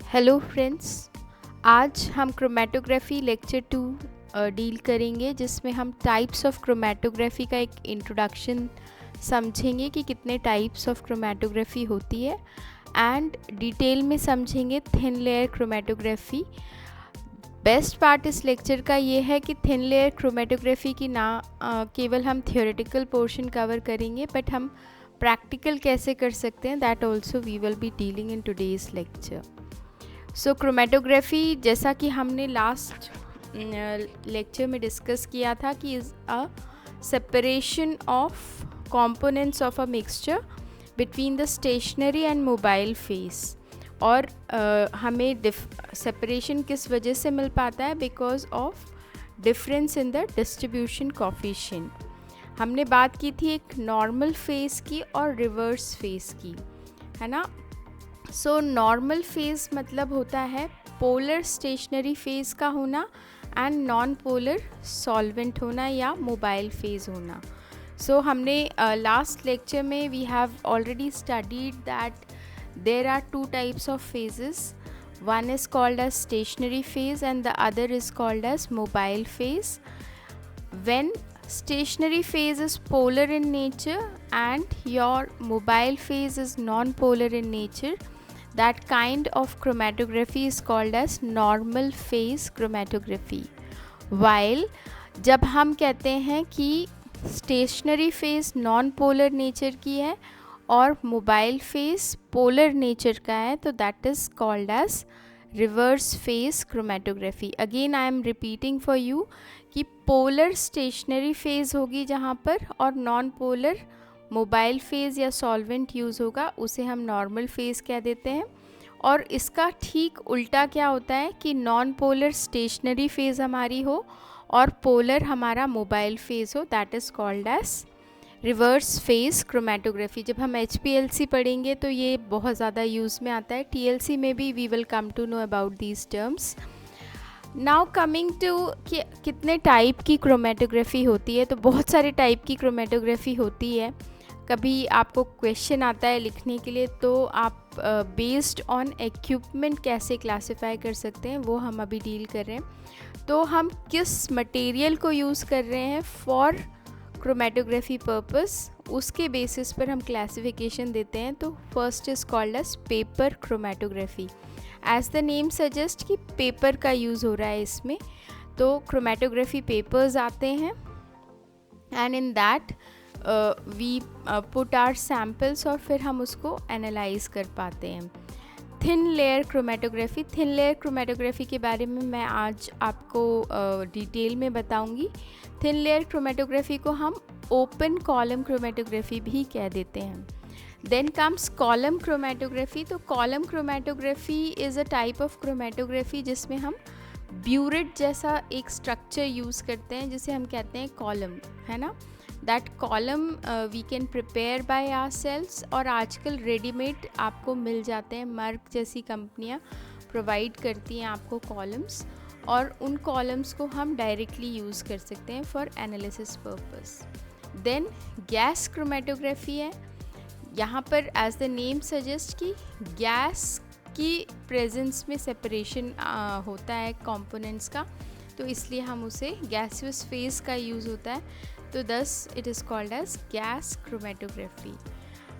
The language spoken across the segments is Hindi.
हेलो फ्रेंड्स, आज हम क्रोमेटोग्राफी लेक्चर 2 डील करेंगे, जिसमें हम टाइप्स ऑफ क्रोमेटोग्राफी का एक इंट्रोडक्शन समझेंगे कि कितने टाइप्स ऑफ क्रोमेटोग्राफी होती है एंड डिटेल में समझेंगे thin layer chromatography. Best part इस लेक्चर का ये है कि थिन लेयर क्रोमेटोग्राफी की केवल हम थियोरेटिकल पोर्शन कवर करेंगे, बट हम प्रैक्टिकल कैसे कर सकते हैं that also we will be dealing in today's lecture. So chromatography, जैसा कि हमने लास्ट लेक्चर में डिस्कस किया था, कि is a separation of components of a mixture between the stationary and mobile phase. और हमें सेपरेशन किस वजह से मिल पाता है? Because of difference in the distribution coefficient. हमने बात की थी एक नॉर्मल फेस की और रिवर्स फेस की, है ना। सो नॉर्मल फेस मतलब होता है पोलर स्टेशनरी फेस का होना एंड नॉन पोलर सॉल्वेंट होना या मोबाइल फेज होना। सो हमने लास्ट लेक्चर में we have already studied that there are two types of phases. One is called as stationary phase and the other is called as mobile phase. When stationary phase is polar in nature and your mobile phase is non-polar in nature, that kind of chromatography is called as normal phase chromatography. While जब हम कहते हैं कि stationary phase non-polar nature की है और मोबाइल फेस पोलर नेचर का है, तो that is called as reverse phase chromatography. Again I am repeating for you कि पोलर स्टेशनरी फेज होगी जहाँ पर, और नॉन पोलर मोबाइल फेज़ या सॉल्वेंट यूज़ होगा, उसे हम नॉर्मल फेज़ कह देते हैं. और इसका ठीक उल्टा क्या होता है कि नॉन पोलर स्टेशनरी फेज़ हमारी हो और पोलर हमारा मोबाइल फेज़ हो, that is called as reverse phase chromatography. जब हम HPLC पढ़ेंगे तो ये बहुत ज़्यादा यूज़ में आता है. TLC में भी we will come to know about these terms. Now coming to कि कितने टाइप की क्रोमेटोग्राफी होती है, तो बहुत सारे टाइप की क्रोमेटोग्राफी होती है. कभी आपको क्वेश्चन आता है लिखने के लिए, तो आप बेस्ड ऑन इक्विपमेंट कैसे क्लासिफाई कर सकते हैं वो हम अभी डील कर रहे हैं. तो हम किस मटेरियल को यूज़ कर रहे हैं फॉर क्रोमेटोग्राफी पर्पस, उसके बेसिस पर हम क्लासिफिकेशन देते हैं. तो first is called as paper chromatography. As the name suggest कि पेपर का यूज़ हो रहा है इसमें. तो क्रोमेटोग्राफी पेपर्स आते हैं and in that we put our samples और फिर हम उसको एनालाइज कर पाते हैं. Thin layer chromatography. Thin layer chromatography के बारे में मैं आज आपको डिटेल में बताऊंगी. थिन लेयर क्रोमेटोग्राफी को हम ओपन कॉलम क्रोमेटोग्राफी भी कह देते हैं. Then comes column chromatography. तो column chromatography is a type of chromatography जिसमें हम ब्यूरेट जैसा एक स्ट्रक्चर यूज़ करते हैं, जिसे हम कहते हैं कॉलम, है ना. That column we can prepare by ourselves, और आजकल रेडीमेड आपको मिल जाते हैं. मर्क जैसी कंपनियां प्रोवाइड करती हैं आपको कॉलम्स, और उन कॉलम्स को हम डायरेक्टली यूज़ कर सकते हैं for analysis purpose. Then gas chromatography है. यहाँ पर एज द नेम सजेस्ट कि गैस की प्रेजेंस में सेपरेशन होता है कंपोनेंट्स का, तो इसलिए हम उसे गैसियस फेज का यूज़ होता है. तो thus it is called as gas chromatography.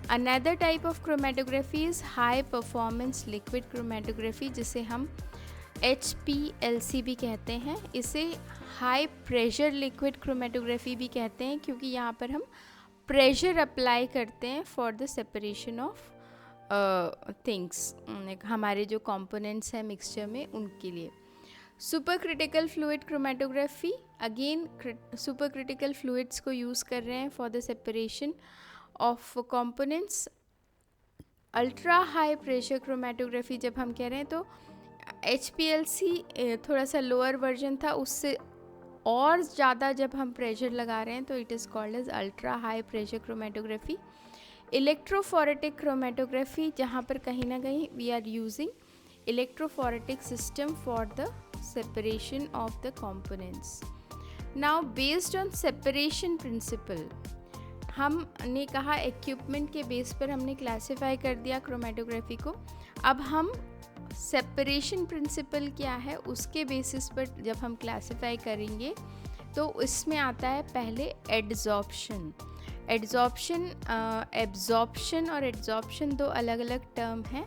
Another type of chromatography is high performance liquid chromatography, जिसे हम HPLC भी कहते हैं. इसे हाई प्रेशर लिक्विड क्रोमेटोग्राफी भी कहते हैं, क्योंकि यहाँ पर हम प्रेशर अप्लाई करते हैं for the separation of things, हमारे जो कंपोनेंट्स हैं मिक्सचर में उनके लिए. Super critical fluid chromatography. Again super critical fluids को यूज़ कर रहे हैं for the separation of components. Ultra high pressure chromatography जब हम कह रहे हैं, तो HPLC थोड़ा सा लोअर वर्जन था, उससे और ज़्यादा जब हम प्रेशर लगा रहे हैं तो it is called as ultra high pressure chromatography. Electrophoretic chromatography, जहाँ पर कहीं ना कहीं we are using electrophoretic system for the separation of the components. Now based on separation principle, हमने कहा इक्विपमेंट के बेस पर हमने क्लासिफाई कर दिया क्रोमेटोग्राफी को. अब हम सेपरेशन प्रिंसिपल क्या है उसके बेसिस पर जब हम क्लासिफाई करेंगे तो इसमें आता है पहले एड्जॉर्प्शन। एब्जॉर्प्शन और एड्जॉर्प्शन दो अलग अलग टर्म हैं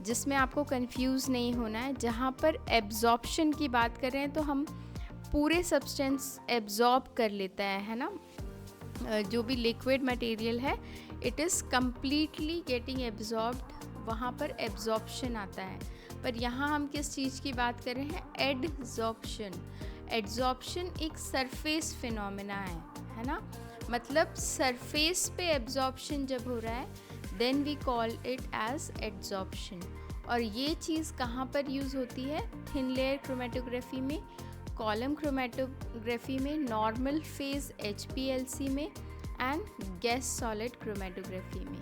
जिसमें आपको कंफ्यूज नहीं होना है। जहाँ पर एब्जॉर्प्शन की बात कर रहे हैं तो हम पूरे सब्सटेंस एब्जॉर्ब कर लेता है ना, जो भी लिक्विड मटेरियल है it is completely getting absorbed, वहाँ पर एब्जॉर्प्शन आता है। पर यहाँ हम किस चीज़ की बात कर रहे हैं, एडजॉर्प्शन। एडजॉर्प्शन एक सरफेस फिनोमेना है ना, मतलब सरफेस पे एब्जॉर्प्शन जब हो रहा है then we call it as adsorption. और ये चीज़ कहाँ पर यूज़ होती है, थिन लेयर क्रोमेटोग्राफी में, कॉलम क्रोमेटोग्राफी में, नॉर्मल फेज HPLC में एंड गैस सॉलिड क्रोमेटोग्राफी में।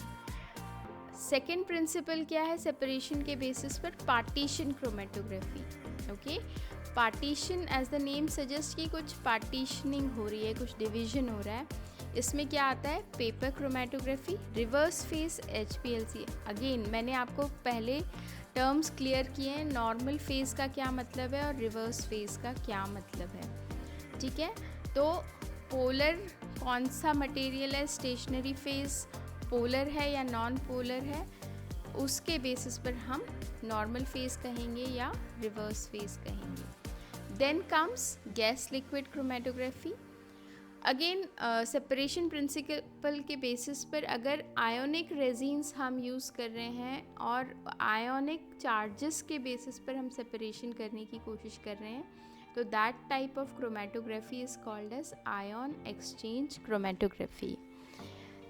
सेकेंड प्रिंसिपल क्या है सेपरेशन के बेसिस पर, partition chromatography. Okay, partition as the name suggest कि कुछ पार्टीशनिंग हो रही है, कुछ डिवीजन हो रहा है। इसमें क्या आता है, paper chromatography, reverse face HPLC। Again मैंने आपको पहले टर्म्स क्लियर किए हैं, नॉर्मल फेज का क्या मतलब है और रिवर्स फेज का क्या मतलब है। ठीक है, तो पोलर कौन सा मटेरियल है, स्टेशनरी फेज पोलर है या नॉन पोलर है, उसके बेसिस पर हम नॉर्मल फेज कहेंगे या रिवर्स फेज कहेंगे। Then comes gas liquid chromatography. Again separation principle के बेसिस पर अगर आयोनिक रेजिन्स हम यूज़ कर रहे हैं और आयोनिक चार्जेस के बेसिस पर हम सेपरेशन करने की कोशिश कर रहे हैं तो that type of chromatography is called as ion exchange chromatography.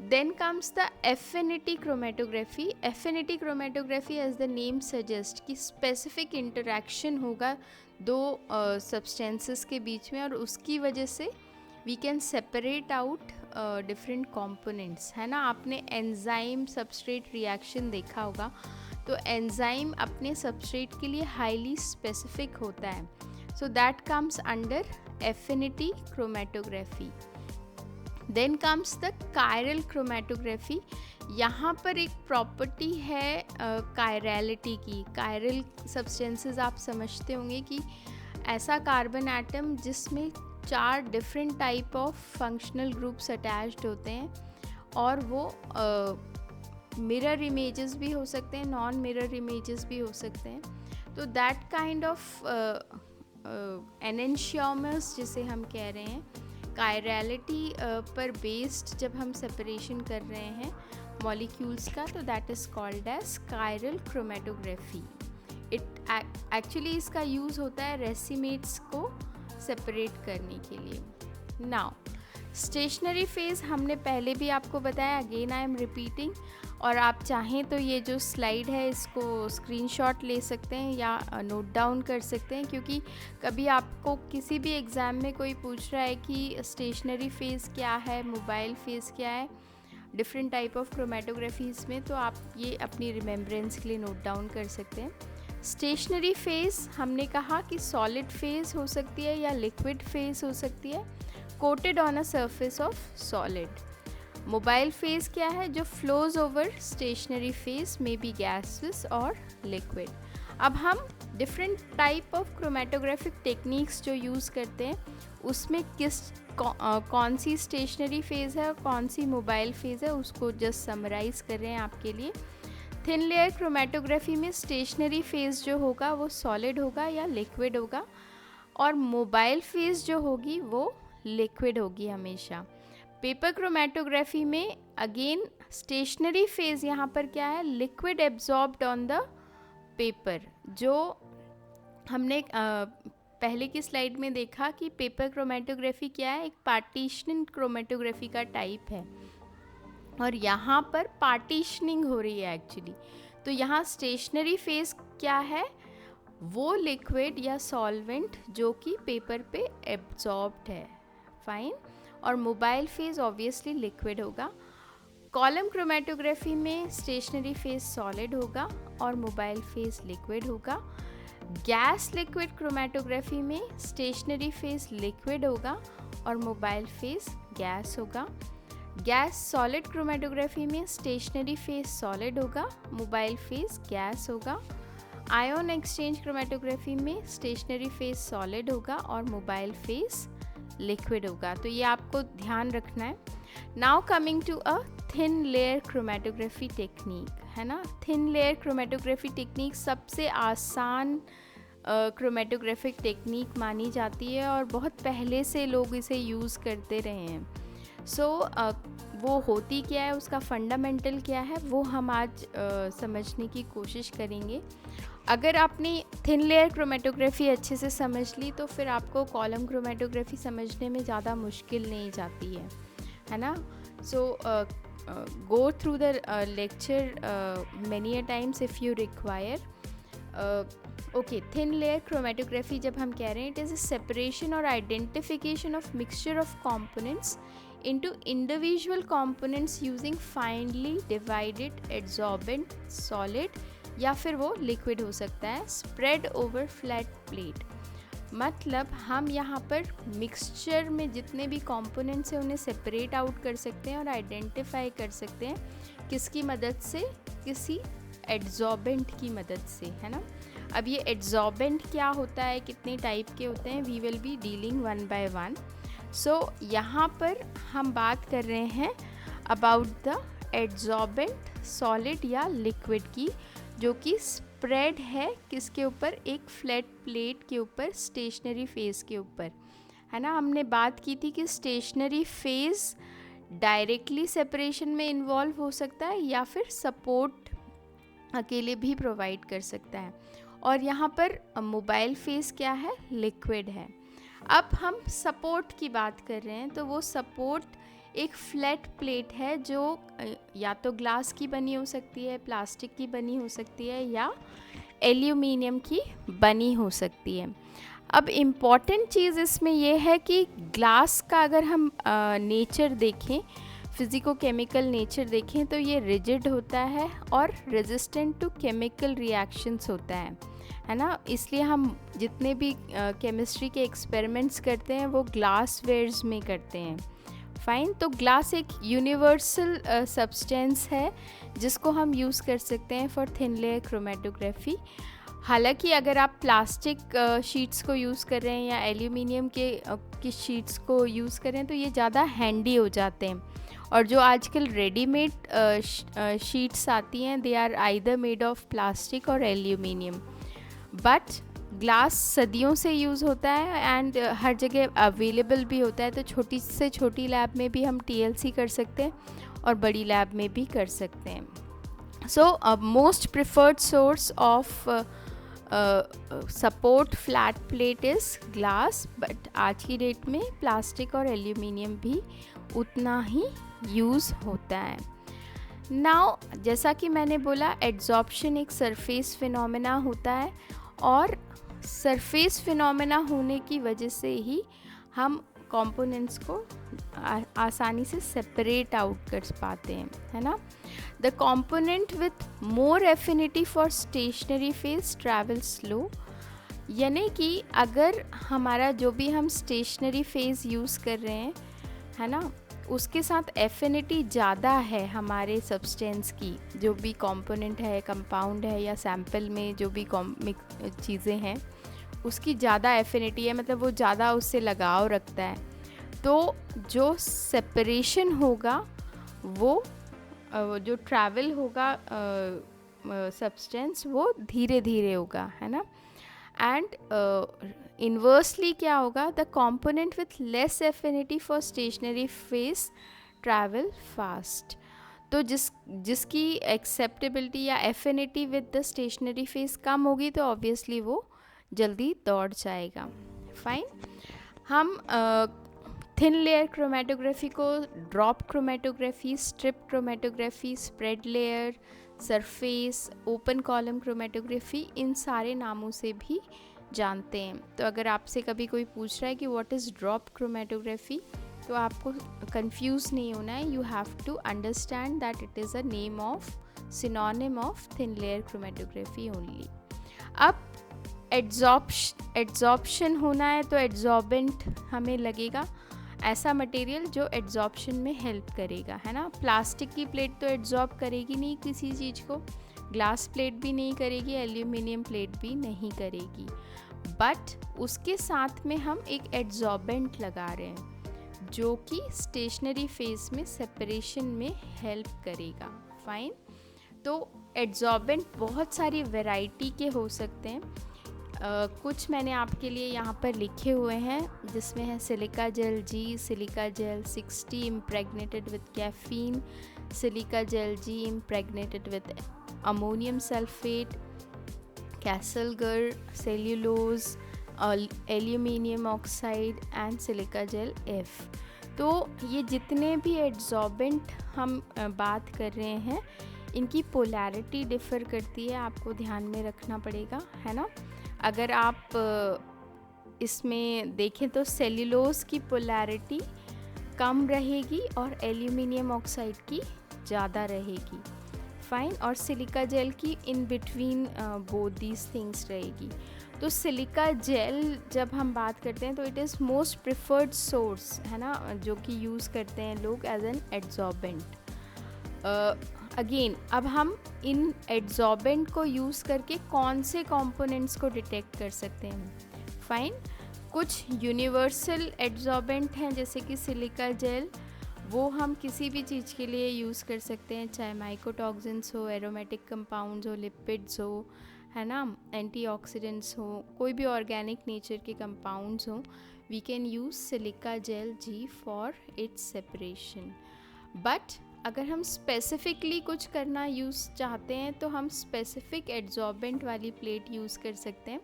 Then comes the affinity chromatography. Affinity chromatography as the name suggests कि specific interaction होगा दो substances के बीच में और उसकी वजह से we can separate out different components, है ना। आपने enzyme substrate reaction देखा होगा, तो enzyme अपने substrate के लिए highly specific होता है, so that comes under affinity chromatography. Then comes the chiral chromatography. यहाँ पर एक प्रॉपर्टी है कायरलिटी की। कायरल सब्सटेंसेस आप समझते होंगे कि ऐसा कार्बन एटम जिसमें 4 different type of functional groups attached होते हैं और वो मिरर इमेजेस भी हो सकते हैं, नॉन मिरर इमेजेस भी हो सकते हैं। तो दैट काइंड ऑफ एनेंशियोमर्स जिसे हम कह रहे हैं, कायरलिटी पर बेस्ड जब हम सेपरेशन कर रहे हैं मॉलिक्यूल्स का, तो that is called as chiral chromatography. It actually इसका यूज़ होता है रेसिमेट्स को सेपरेट करने के लिए। नाउ स्टेशनरी फेज़ हमने पहले भी आपको बताया, अगेन आई एम रिपीटिंग, और आप चाहें तो ये जो स्लाइड है इसको स्क्रीनशॉट ले सकते हैं या नोट डाउन कर सकते हैं, क्योंकि कभी आपको किसी भी एग्ज़ाम में कोई पूछ रहा है कि स्टेशनरी फेज़ क्या है, मोबाइल फेज़ क्या है, डिफरेंट टाइप ऑफ क्रोमेटोग्राफीज़ में, तो आप ये अपनी रिमेम्बरेंस के लिए नोट डाउन कर सकते हैं। स्टेशनरी फेज़ हमने कहा कि सॉलिड फेज़ हो सकती है या लिक्विड फेज़ हो सकती है, coated on a surface of solid. Mobile phase क्या है, जो फ्लोज ओवर स्टेशनरी फेज़ में बी गैसेस और लिक्विड। अब हम different type of chromatographic techniques जो यूज़ करते हैं उसमें कौन सी स्टेशनरी फेज़ है और कौन सी मोबाइल फेज़ है उसको जस्ट समराइज़ कर रहे हैं आपके लिए। थिन लेयर क्रोमेटोग्राफी में स्टेशनरी फेज़ जो होगा वो सॉलिड होगा या लिक्विड होगा, और मोबाइल फेज़ जो होगी वो लिक्विड होगी हमेशा। पेपर क्रोमेटोग्राफी में अगेन स्टेशनरी फेज़ यहाँ पर क्या है, liquid absorbed on the paper. जो हमने पहले की स्लाइड में देखा कि पेपर क्रोमेटोग्राफी क्या है, एक पार्टीशनिंग क्रोमेटोग्राफी का टाइप है, और यहाँ पर पार्टीशनिंग हो रही है एक्चुअली। तो यहाँ स्टेशनरी फेज़ क्या है, वो लिक्विड या सॉल्वेंट जो कि पेपर पे एब्जॉर्ब्ड है, फाइन, और मोबाइल फेज़ ऑब्वियसली लिक्विड होगा। कॉलम क्रोमेटोग्राफी में स्टेशनरी फेज़ सॉलिड होगा और मोबाइल फेज़ लिक्विड होगा। गैस लिक्विड क्रोमेटोग्राफी में स्टेशनरी फेज़ लिक्विड होगा और मोबाइल फेज़ गैस होगा। गैस सॉलिड क्रोमेटोग्राफी में स्टेशनरी फेज़ सॉलिड होगा, मोबाइल फेज़ गैस होगा। आयन एक्सचेंज क्रोमेटोग्राफी में स्टेशनरी फेस सॉलिड होगा और मोबाइल फेस लिक्विड होगा, तो ये आपको ध्यान रखना है। Now coming to a thin layer chromatography technique, है ना। थिन लेयर क्रोमेटोग्राफी टेक्निक सबसे आसान क्रोमेटोग्राफिक टेक्निक मानी जाती है और बहुत पहले से लोग इसे यूज़ करते रहे हैं। सो वो होती क्या है, उसका फंडामेंटल क्या है, वो हम आज समझने की कोशिश करेंगे। अगर आपने थिन लेयर क्रोमेटोग्राफी अच्छे से समझ ली तो फिर आपको कॉलम क्रोमेटोग्राफी समझने में ज़्यादा मुश्किल नहीं जाती है ना। So go through the lecture many a times if you require. Okay, thin layer chromatography जब हम कह रहे हैं, इट इज़ अ सेपरेशन और identification of mixture of components into individual components using finely divided adsorbent solid या फिर वो लिक्विड हो सकता है, spread over flat plate। मतलब हम यहाँ पर मिक्सचर में जितने भी कंपोनेंट्स हैं उन्हें सेपरेट आउट कर सकते हैं और आइडेंटिफाई कर सकते हैं किसकी मदद से, किसी एड्जॉर्बेंट की मदद से, है ना। अब ये एड्जॉर्बेंट क्या होता है, कितने टाइप के होते हैं, we will be dealing one by one. So यहाँ पर हम बात कर रहे हैं अबाउट द एड्जॉर्बेंट सॉलिड या लिक्विड की, जो कि स्प्रेड है किसके ऊपर, एक फ्लैट प्लेट के ऊपर, स्टेशनरी फेस के ऊपर, है ना। हमने बात की थी कि स्टेशनरी फेस डायरेक्टली सेपरेशन में इन्वॉल्व हो सकता है या फिर सपोर्ट अकेले भी प्रोवाइड कर सकता है, और यहाँ पर मोबाइल फेस क्या है, लिक्विड है। अब हम सपोर्ट की बात कर रहे हैं, तो वो सपोर्ट एक फ्लैट प्लेट है जो या तो ग्लास की बनी हो सकती है, प्लास्टिक की बनी हो सकती है या एल्यूमिनियम की बनी हो सकती है। अब इम्पॉर्टेंट चीज़ इसमें ये है कि ग्लास का अगर हम नेचर देखें, फिज़िको केमिकल नेचर देखें, तो ये रिजिड होता है और रेजिस्टेंट टू केमिकल रिएक्शंस होता है ना। इसलिए हम जितने भी केमिस्ट्री के एक्सपेरिमेंट्स करते हैं वो ग्लास वेयर्स में करते हैं। फाइन, तो ग्लास एक यूनिवर्सल सब्सटेंस है जिसको हम यूज़ कर सकते हैं फॉर थिन लेयर क्रोमेटोग्राफी। हालांकि अगर आप प्लास्टिक शीट्स को यूज़ कर रहे हैं या एल्यूमिनियम की शीट्स को यूज़ कर रहे हैं तो ये ज़्यादा हैंडी हो जाते हैं, और जो आजकल रेडीमेड शीट्स आती हैं they are either made of plastic और एल्यूमिनियम। बट ग्लास सदियों से यूज़ होता है एंड हर जगह अवेलेबल भी होता है, तो छोटी से छोटी लैब में भी हम TLC कर सकते हैं और बड़ी लैब में भी कर सकते हैं। So most preferred source of support flat plate is glass, but आज की डेट में प्लास्टिक और एल्यूमिनियम भी उतना ही यूज़ होता है। नाउ जैसा कि मैंने बोला, एड्जॉर्प्शन एक सरफेस फिनोमेना होता है और सरफेस फिनोमेना होने की वजह से ही हम कंपोनेंट्स को आसानी से सेपरेट आउट कर पाते हैं, है ना। The component with more affinity for stationary phase travel slow, यानी कि अगर हमारा जो भी हम स्टेशनरी फेस यूज़ कर रहे हैं, है ना, उसके साथ एफिनिटी ज़्यादा है हमारे सब्सटेंस की, जो भी कंपोनेंट है, कंपाउंड है या सैंपल में जो भी चीज़ें हैं उसकी ज़्यादा एफिनिटी है, मतलब वो ज़्यादा उससे लगाव रखता है, तो जो सेपरेशन होगा वो जो ट्रैवल होगा सब्सटेंस वो धीरे धीरे होगा, है ना। एंड इन्वर्सली क्या होगा, the component with less affinity for stationary phase travel fast, तो जिसकी एक्सेप्टेबिलिटी या affinity with the stationary phase कम होगी तो ऑब्वियसली वो जल्दी दौड़ जाएगा। फाइन, हम थिन लेयर क्रोमेटोग्राफी को drop chromatography, strip chromatography, spread layer, surface, open column chromatography, इन सारे नामों से भी जानते हैं। तो अगर आपसे कभी कोई पूछ रहा है कि व्हाट इज़ ड्रॉप क्रोमेटोग्राफी, तो आपको कंफ्यूज नहीं होना है। You have to understand that it is a name of synonym of thin layer chromatography only. अब एड्जॉर्प्शन होना है तो एड्जॉर्बेंट हमें लगेगा ऐसा मटेरियल जो एड्जॉर्प्शन में हेल्प करेगा, है ना। प्लास्टिक की प्लेट तो एड्जॉर्ब करेगी नहीं किसी चीज़ को, ग्लास प्लेट भी नहीं करेगी, एल्यूमिनियम प्लेट भी नहीं करेगी। बट उसके साथ में हम एक एड्जॉर्बेंट लगा रहे हैं जो कि स्टेशनरी फेज में सेपरेशन में हेल्प करेगा। फाइन। तो एड्जॉर्बेंट बहुत सारी वैरायटी के हो सकते हैं। कुछ मैंने आपके लिए यहाँ पर लिखे हुए हैं, जिसमें है silica gel G, silica gel 60 impregnated with caffeine, silica gel G impregnated with ammonium sulphate, kieselguhr, cellulose, aluminium oxide and silica gel F. तो ये जितने भी एड्जॉर्बेंट हम बात कर रहे हैं, इनकी पोलैरिटी डिफ़र करती है, आपको ध्यान में रखना पड़ेगा, है ना। अगर आप इसमें देखें तो सेल्यूलोज की पोलैरिटी कम रहेगी और एल्यूमिनियम ऑक्साइड की ज़्यादा रहेगी। फाइन। और सिलिका जेल की in between both these things रहेगी। तो सिलिका जेल जब हम बात करते हैं तो it is most preferred source, है ना, जो कि यूज़ करते हैं लोग एज एन एड्जॉर्बेंट। अगेन अब हम इन एड्जॉर्बेंट को यूज़ करके कौन से कंपोनेंट्स को डिटेक्ट कर सकते हैं। फाइन। कुछ यूनिवर्सल एड्जॉर्बेंट हैं जैसे कि सिलिका जेल, वो हम किसी भी चीज़ के लिए यूज़ कर सकते हैं, चाहे माइकोटॉक्सिन्स हो, एरोमेटिक कंपाउंड्स हो, लिपिड्स हो, है ना, एंटीऑक्सीडेंट्स हो, कोई भी ऑर्गेनिक नेचर के कंपाउंड्स हो, we can use silica gel G for its separation. But अगर हम स्पेसिफिकली कुछ करना यूज़ चाहते हैं तो हम स्पेसिफिक एड्जॉर्बेंट वाली प्लेट यूज़ कर सकते हैं,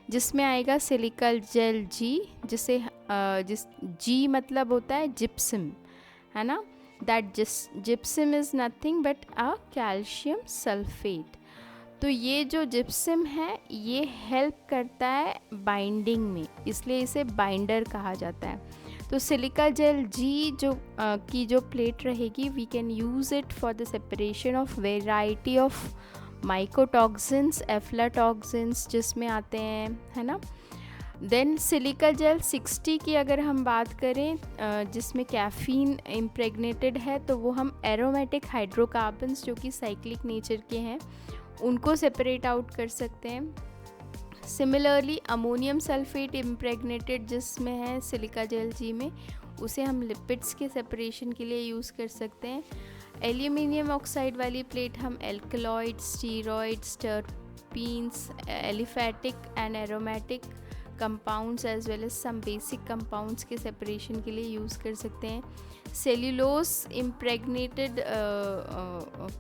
जिसमें आएगा सिलिका जेल जी, जिस जी मतलब होता है जिप्सम, है ना। That gypsum is nothing but a calcium sulphate. तो ये जो जिप्सम है ये हेल्प करता है बाइंडिंग में, इसलिए इसे बाइंडर कहा जाता है। तो सिलिका जेल जी की जो प्लेट रहेगी, we can use it for the separation of variety of mycotoxins, aflatoxins जिसमें आते हैं, है ना। देन सिलिका जेल 60 की अगर हम बात करें, जिसमें कैफ़ीन इम्प्रेग्नेटेड है, तो वो हम एरोमेटिक हाइड्रोकार्बन्स जो कि साइक्लिक नेचर के हैं उनको सेपरेट आउट कर सकते हैं। सिमिलरली अमोनियम सल्फेट इम्प्रेग्नेटेड जिसमें है सिलिका जेल जी में, उसे हम लिपिड्स के सेपरेशन के लिए यूज़ कर सकते हैं। एल्यूमिनियम ऑक्साइड वाली प्लेट हम alkaloids, steroids, terpenes, aliphatic and aromatic compounds as well as some basic compounds के सेपरेशन के लिए यूज़ कर सकते हैं। सेल्यूलोज इम्प्रेग्नेटेड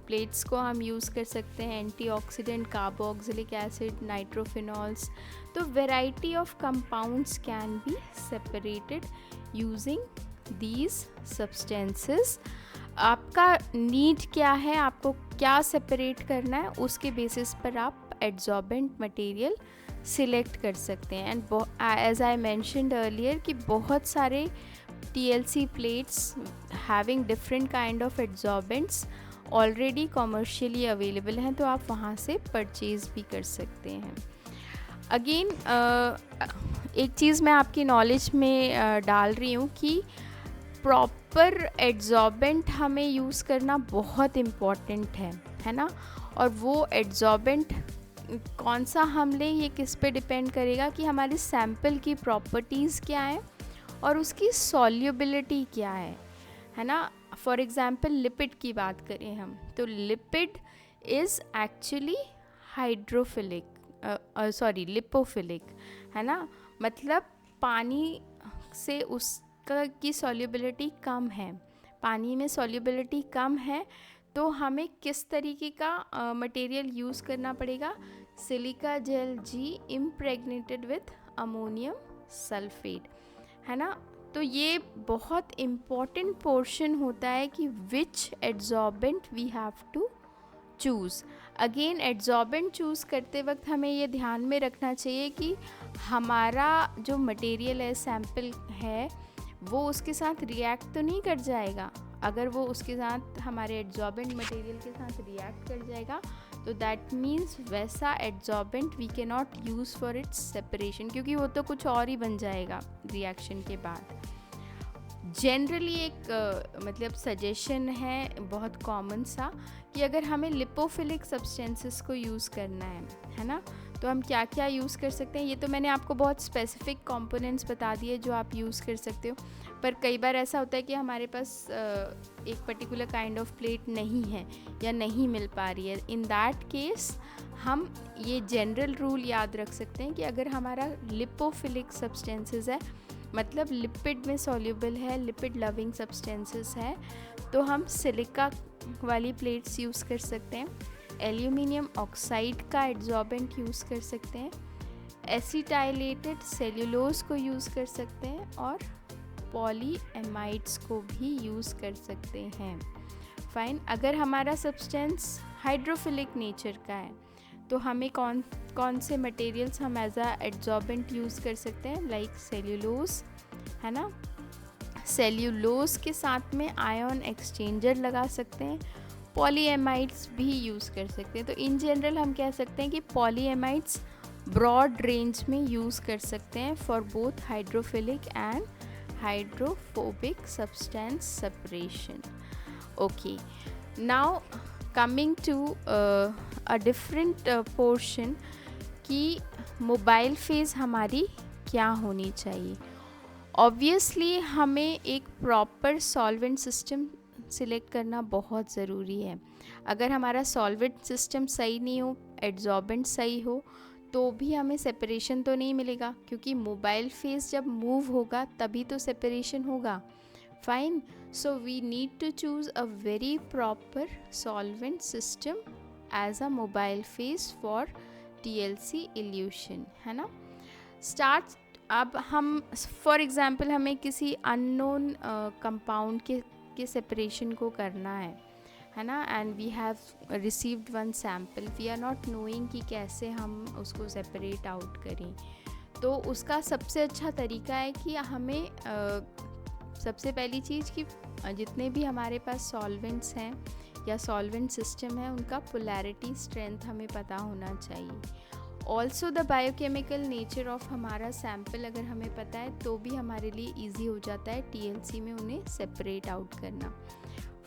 प्लेट्स को हम यूज़ कर सकते हैं, एंटीऑक्सीडेंट, कार्बोक्सिलिक एसिड, नाइट्रोफिनॉल्स। तो variety of compounds can be separated using these substances. आपका नीड क्या है, आपको क्या सेपरेट करना है, उसके बेसिस पर आप एड्जॉर्बेंट मटेरियल सिलेक्ट कर सकते हैं। And as I mentioned earlier कि बहुत सारे TLC plates having different kind of adsorbents already commercially available हैं, तो आप वहाँ से परचेज़ भी कर सकते हैं। अगेन एक चीज़ मैं आपकी नॉलेज में डाल रही हूँ कि प्रॉपर एड्जॉर्बेंट हमें यूज़ करना बहुत इम्पॉर्टेंट है ना। और वो एड्जॉर्बेंट कौन सा हम लें ये किस पे डिपेंड करेगा कि हमारे सैम्पल की प्रॉपर्टीज़ क्या हैं और उसकी सॉल्युबिलिटी क्या है ना। फॉर एग्ज़ाम्पल लिपिड की बात करें हम, तो लिपिड इज़ एक्चुअली लिपोफिलिक, है ना। मतलब पानी से उसका की सॉल्युबिलिटी कम है, पानी में सॉल्युबिलिटी कम है, तो हमें किस तरीके का मटेरियल यूज़ करना पड़ेगा, silica gel G impregnated with ammonium sulphate, है ना। तो ये बहुत इम्पॉर्टेंट पोर्शन होता है कि which adsorbent we have to choose. Again adsorbent choose करते वक्त हमें ये ध्यान में रखना चाहिए कि हमारा जो मटेरियल है, सैम्पल है, वो उसके साथ रिएक्ट तो नहीं कर जाएगा। अगर वो उसके साथ हमारे एड्जॉर्बेंट मटेरियल के साथ रिएक्ट कर जाएगा तो दैट मीन्स वैसा adsorbent we can not use for its separation, क्योंकि वो तो कुछ और ही बन जाएगा रिएक्शन के बाद। जनरली एक मतलब सजेशन है बहुत कॉमन सा कि अगर हमें लिपोफिलिक सब्सटेंसेस को यूज़ करना है ना, तो हम क्या क्या यूज़ कर सकते हैं। ये तो मैंने आपको बहुत स्पेसिफिक कंपोनेंट्स बता दिए जो आप यूज़ कर सकते हो, पर कई बार ऐसा होता है कि हमारे पास एक पर्टिकुलर काइंड ऑफ प्लेट नहीं है या नहीं मिल पा रही है। इन दैट केस हम ये जनरल रूल याद रख सकते हैं कि अगर हमारा लिपोफिलिक सब्सटेंसेस है, मतलब लिपिड में सॉल्युबल है, लिपिड लविंग सब्सटेंसेस है, तो हम सिलिका वाली प्लेट्स यूज़ कर सकते हैं। एल्यूमिनियम ऑक्साइड का एड्जॉर्बेंट यूज़ कर सकते हैं। एसिटाइलेटेड सेल्यूलोज को यूज़ कर सकते हैं और पॉलीएमाइड्स को भी यूज़ कर सकते हैं। फाइन। अगर हमारा सब्सटेंस हाइड्रोफिलिक नेचर का है तो हमें कौन से मटेरियल्स हम एज अ एड्जॉर्बेंट यूज़ कर सकते हैं, लाइक सेल्यूलोज, है ना। सेल्यूलोज के साथ में आयन एक्सचेंजर लगा सकते हैं। पॉलीएमाइड्स भी यूज़ कर सकते हैं। तो इन जनरल हम कह सकते हैं कि पॉलीएमाइड्स ब्रॉड रेंज में यूज़ कर सकते हैं for both hydrophilic and hydrophobic substance separation. Okay, now coming to a different portion कि मोबाइल फेज़ हमारी क्या होनी चाहिए। ऑब्वियसली हमें एक प्रॉपर सॉल्वेंट सिस्टम सिलेक्ट करना बहुत ज़रूरी है। अगर हमारा सॉल्वेंट सिस्टम सही नहीं हो, एड्जॉर्बेंट सही हो, तो भी हमें सेपरेशन तो नहीं मिलेगा, क्योंकि मोबाइल फेज़ जब मूव होगा तभी तो सेपरेशन होगा। Fine. So we need to choose a very proper solvent system as a mobile phase for TLC elution, है ना। स्टार्ट। अब हम फॉर एग्ज़ाम्पल हमें किसी अननोन कंपाउंड के सेपरेशन को करना है ना, and we have received one sample, we are not knowing कि कैसे हम उसको सेपरेट आउट करें। तो उसका सबसे अच्छा तरीका है कि हमें सबसे पहली चीज़ कि जितने भी हमारे पास सॉल्वेंट्स हैं या सॉल्वेंट सिस्टम है, उनका पोलैरिटी स्ट्रेंथ हमें पता होना चाहिए। Also the biochemical nature of हमारा सैम्पल अगर हमें पता है तो भी हमारे लिए ईजी हो जाता है TLC में उन्हें सेपरेट आउट करना।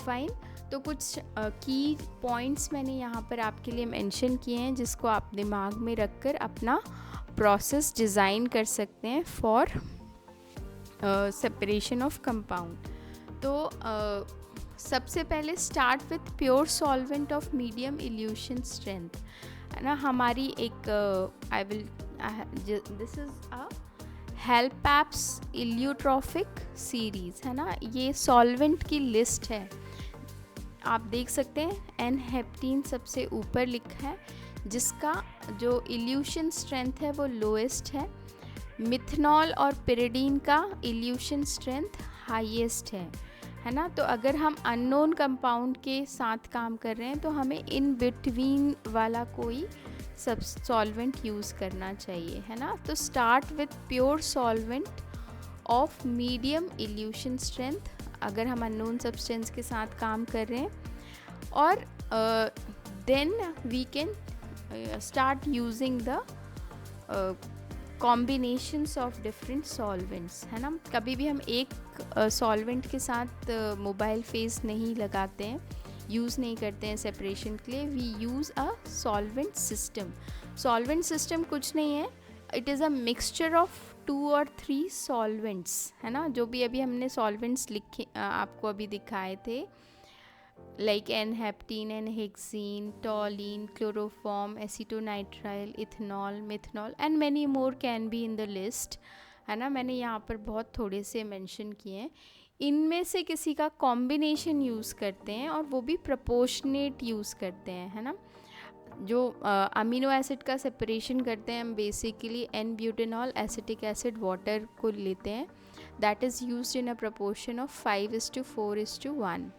फाइन। तो कुछ की पॉइंट्स मैंने यहाँ पर आपके लिए मेंशन किए हैं, जिसको आप दिमाग में रखकर अपना प्रोसेस डिज़ाइन कर सकते हैं फॉर सेपरेशन ऑफ कंपाउंड। तो सबसे पहले start with pure solvent of medium evolution strength, है ना। हमारी एक दिस इज़ अ हेल्पैप्स इल्यूट्रॉफिक सीरीज़, है ना। ये सॉल्वेंट की लिस्ट है, आप देख सकते हैं। एन हेप्टीन सबसे ऊपर लिखा है, जिसका जो इल्यूशन स्ट्रेंथ है वो लोएस्ट है। मिथनॉल और पिरिडीन का इल्यूशन स्ट्रेंथ हाईएस्ट है ना। तो अगर हम अननोन कंपाउंड के साथ काम कर रहे हैं तो हमें इन बिटवीन वाला कोई सब सॉल्वेंट यूज़ करना चाहिए, है ना। तो start with pure solvent of medium evolution strength अगर हम अननोन सब्सटेंस के साथ काम कर रहे हैं, और then we can start using the combinations of different solvents, है ना। कभी भी हम एक सॉल्वेंट के साथ मोबाइल फेस नहीं लगाते हैं, यूज़ नहीं करते हैं सेपरेशन के लिए। We use a solvent system. Solvent system कुछ नहीं है, it is a mixture of 2 और 3 सॉल्वेंट्स, है ना। जो भी अभी हमने सॉल्वेंट्स लिखे आपको अभी दिखाए थे, like N-heptene, N-hexene, toluene, chloroform, acetonitrile, ethanol, methanol and many more can be in the list, है ना। मैंने यहाँ पर बहुत थोड़े से मेंशन किए हैं। इनमें से किसी का कॉम्बिनेशन यूज़ करते हैं और वो भी प्रोपोर्शनेट यूज़ करते हैं, है ना। जो अमीनो एसिड का सेपरेशन करते हैं हम basically N-butanol acetic acid water को लेते हैं, that is used in a proportion of 5:4:1,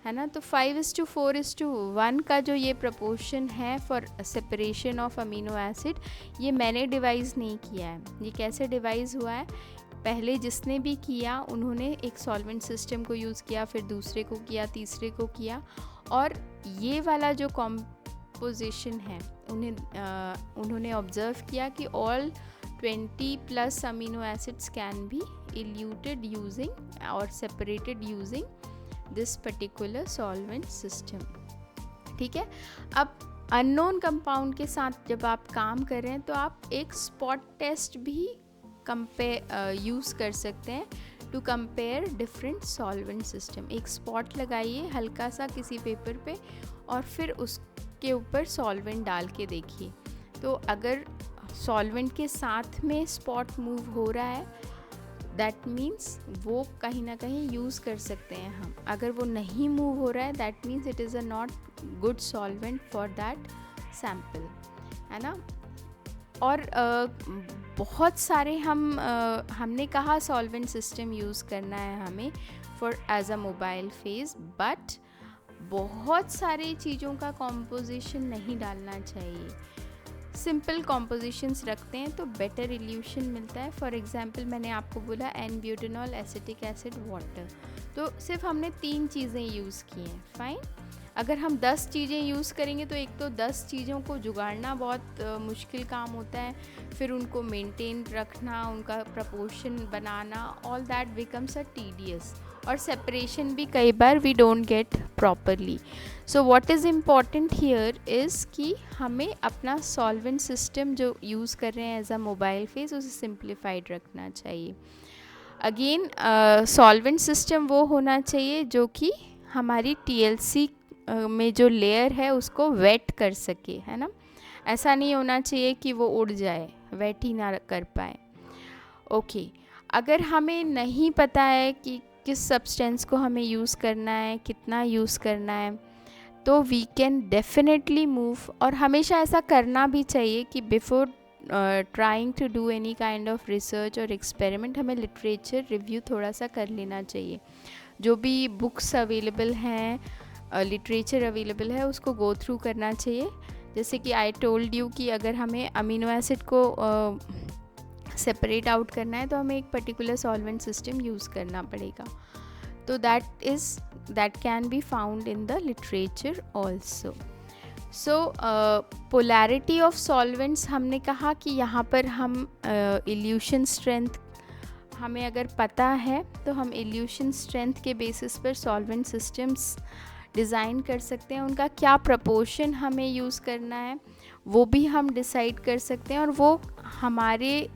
है ना। तो 5:4:1 का जो ये प्रपोर्शन है for separation of amino acid, ये मैंने डिवाइस नहीं किया है। ये कैसे डिवाइस हुआ है, पहले जिसने भी किया उन्होंने एक सॉल्वेंट सिस्टम को यूज़ किया, फिर दूसरे को किया, तीसरे को किया, और ये वाला जो कॉम्पोजिशन है उन्होंने ऑब्ज़र्व किया कि all 20+ amino acids can be eluted using or separated using this particular solvent system. ठीक है. अब अननोन कंपाउंड के साथ जब आप काम कर रहे हैं तो आप एक स्पॉट टेस्ट भी यूज़ कर सकते हैं to compare different solvent system. एक स्पॉट लगाइए हल्का सा किसी पेपर पे और फिर उसके ऊपर सॉल्वेंट डाल के देखिए. तो अगर सॉल्वेंट के साथ में स्पॉट मूव हो रहा है, दैट मीन्स वो कहीं ना कहीं यूज़ कर सकते हैं हम. अगर वो नहीं मूव हो रहा है, that means it is a not good solvent for that sample, है ना. और बहुत सारे हमने कहा सॉल्वेंट सिस्टम यूज़ करना है हमें for as a mobile phase, but बहुत सारी चीज़ों का कॉम्पोजिशन नहीं डालना चाहिए. सिंपल कॉम्पोजिशंस रखते हैं तो बेटर इल्यूशन मिलता है. फॉर एग्जांपल मैंने आपको बोला N-ब्यूटेनॉल, एसिटिक एसिड, वाटर. तो सिर्फ हमने 3 चीज़ें यूज़ की हैं. फाइन. अगर हम 10 चीज़ें यूज़ करेंगे तो एक तो 10 चीज़ों को जुगाड़ना बहुत मुश्किल काम होता है. फिर उनको मेंटेन रखना, उनका प्रपोर्शन बनाना, all that becomes a tedious. और सेपरेशन भी कई बार we don't get properly. So what is important here is कि हमें अपना सॉल्वेंट सिस्टम जो यूज़ कर रहे हैं एज अ मोबाइल फेस, उसे सिंप्लीफाइड रखना चाहिए. अगेन सॉल्वेंट सिस्टम वो होना चाहिए जो कि हमारी TLC में जो लेयर है उसको वेट कर सके, है ना. ऐसा नहीं होना चाहिए कि वो उड़ जाए, वेट ही ना कर पाए. ओके. अगर हमें नहीं पता है कि किस सब्सटेंस को हमें यूज़ करना है, कितना यूज़ करना है, तो वी कैन डेफिनेटली मूव. और हमेशा ऐसा करना भी चाहिए कि before trying to do any kind of research और एक्सपेरिमेंट हमें लिटरेचर रिव्यू थोड़ा सा कर लेना चाहिए. जो भी बुक्स अवेलेबल हैं, लिटरेचर अवेलेबल है, उसको गो थ्रू करना चाहिए. जैसे कि आई टोल्ड यू कि अगर हमें अमीनो एसिड को सेपरेट आउट करना है तो हमें एक पर्टिकुलर सॉल्वेंट सिस्टम यूज़ करना पड़ेगा. तो that can be found in the literature also. So polarity of solvents, हमने कहा कि यहाँ पर हम इल्यूशन स्ट्रेंथ हमें अगर पता है तो हम इल्यूशन स्ट्रेंथ के बेसिस पर सॉल्वेंट सिस्टम्स डिज़ाइन कर सकते हैं. उनका क्या प्रपोर्शन हमें यूज़ करना है वो भी हम डिसाइड कर सकते हैं. और वो हमारे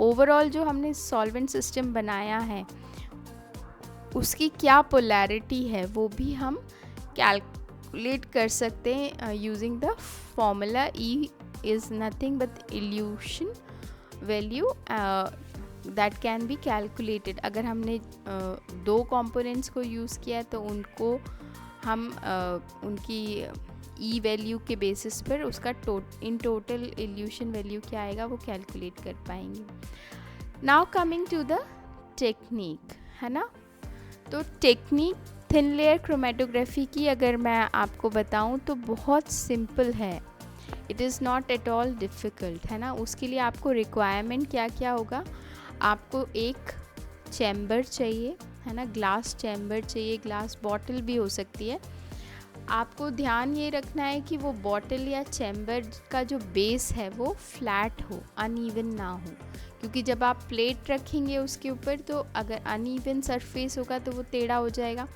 ओवरऑल जो हमने सॉल्वेंट सिस्टम बनाया है उसकी क्या पोलैरिटी है वो भी हम कैलकुलेट कर सकते हैं using the formula. E is nothing but evolution value that can be calculated. अगर हमने 2 कंपोनेंट्स को यूज़ किया तो उनको हम उनकी E वैल्यू के बेसिस पर उसका इन टोटल इल्यूशन वैल्यू क्या आएगा वो कैलकुलेट कर पाएंगे. Now coming to the technique, है ना. तो टेक्निक थिन लेयर क्रोमेटोग्राफी की अगर मैं आपको बताऊं तो बहुत सिंपल है. It is not at all difficult, है ना. उसके लिए आपको रिक्वायरमेंट क्या क्या होगा. आपको एक चैम्बर चाहिए, है ना. ग्लास चैम्बर चाहिए, ग्लास बॉटल भी हो सकती है. आपको ध्यान ये रखना है कि वो बॉटल या चैम्बर का जो बेस है वो फ्लैट हो, अनइवन ना हो. क्योंकि जब आप प्लेट रखेंगे उसके ऊपर तो अगर अनइवन सरफेस होगा तो वो टेढ़ा हो जाएगा.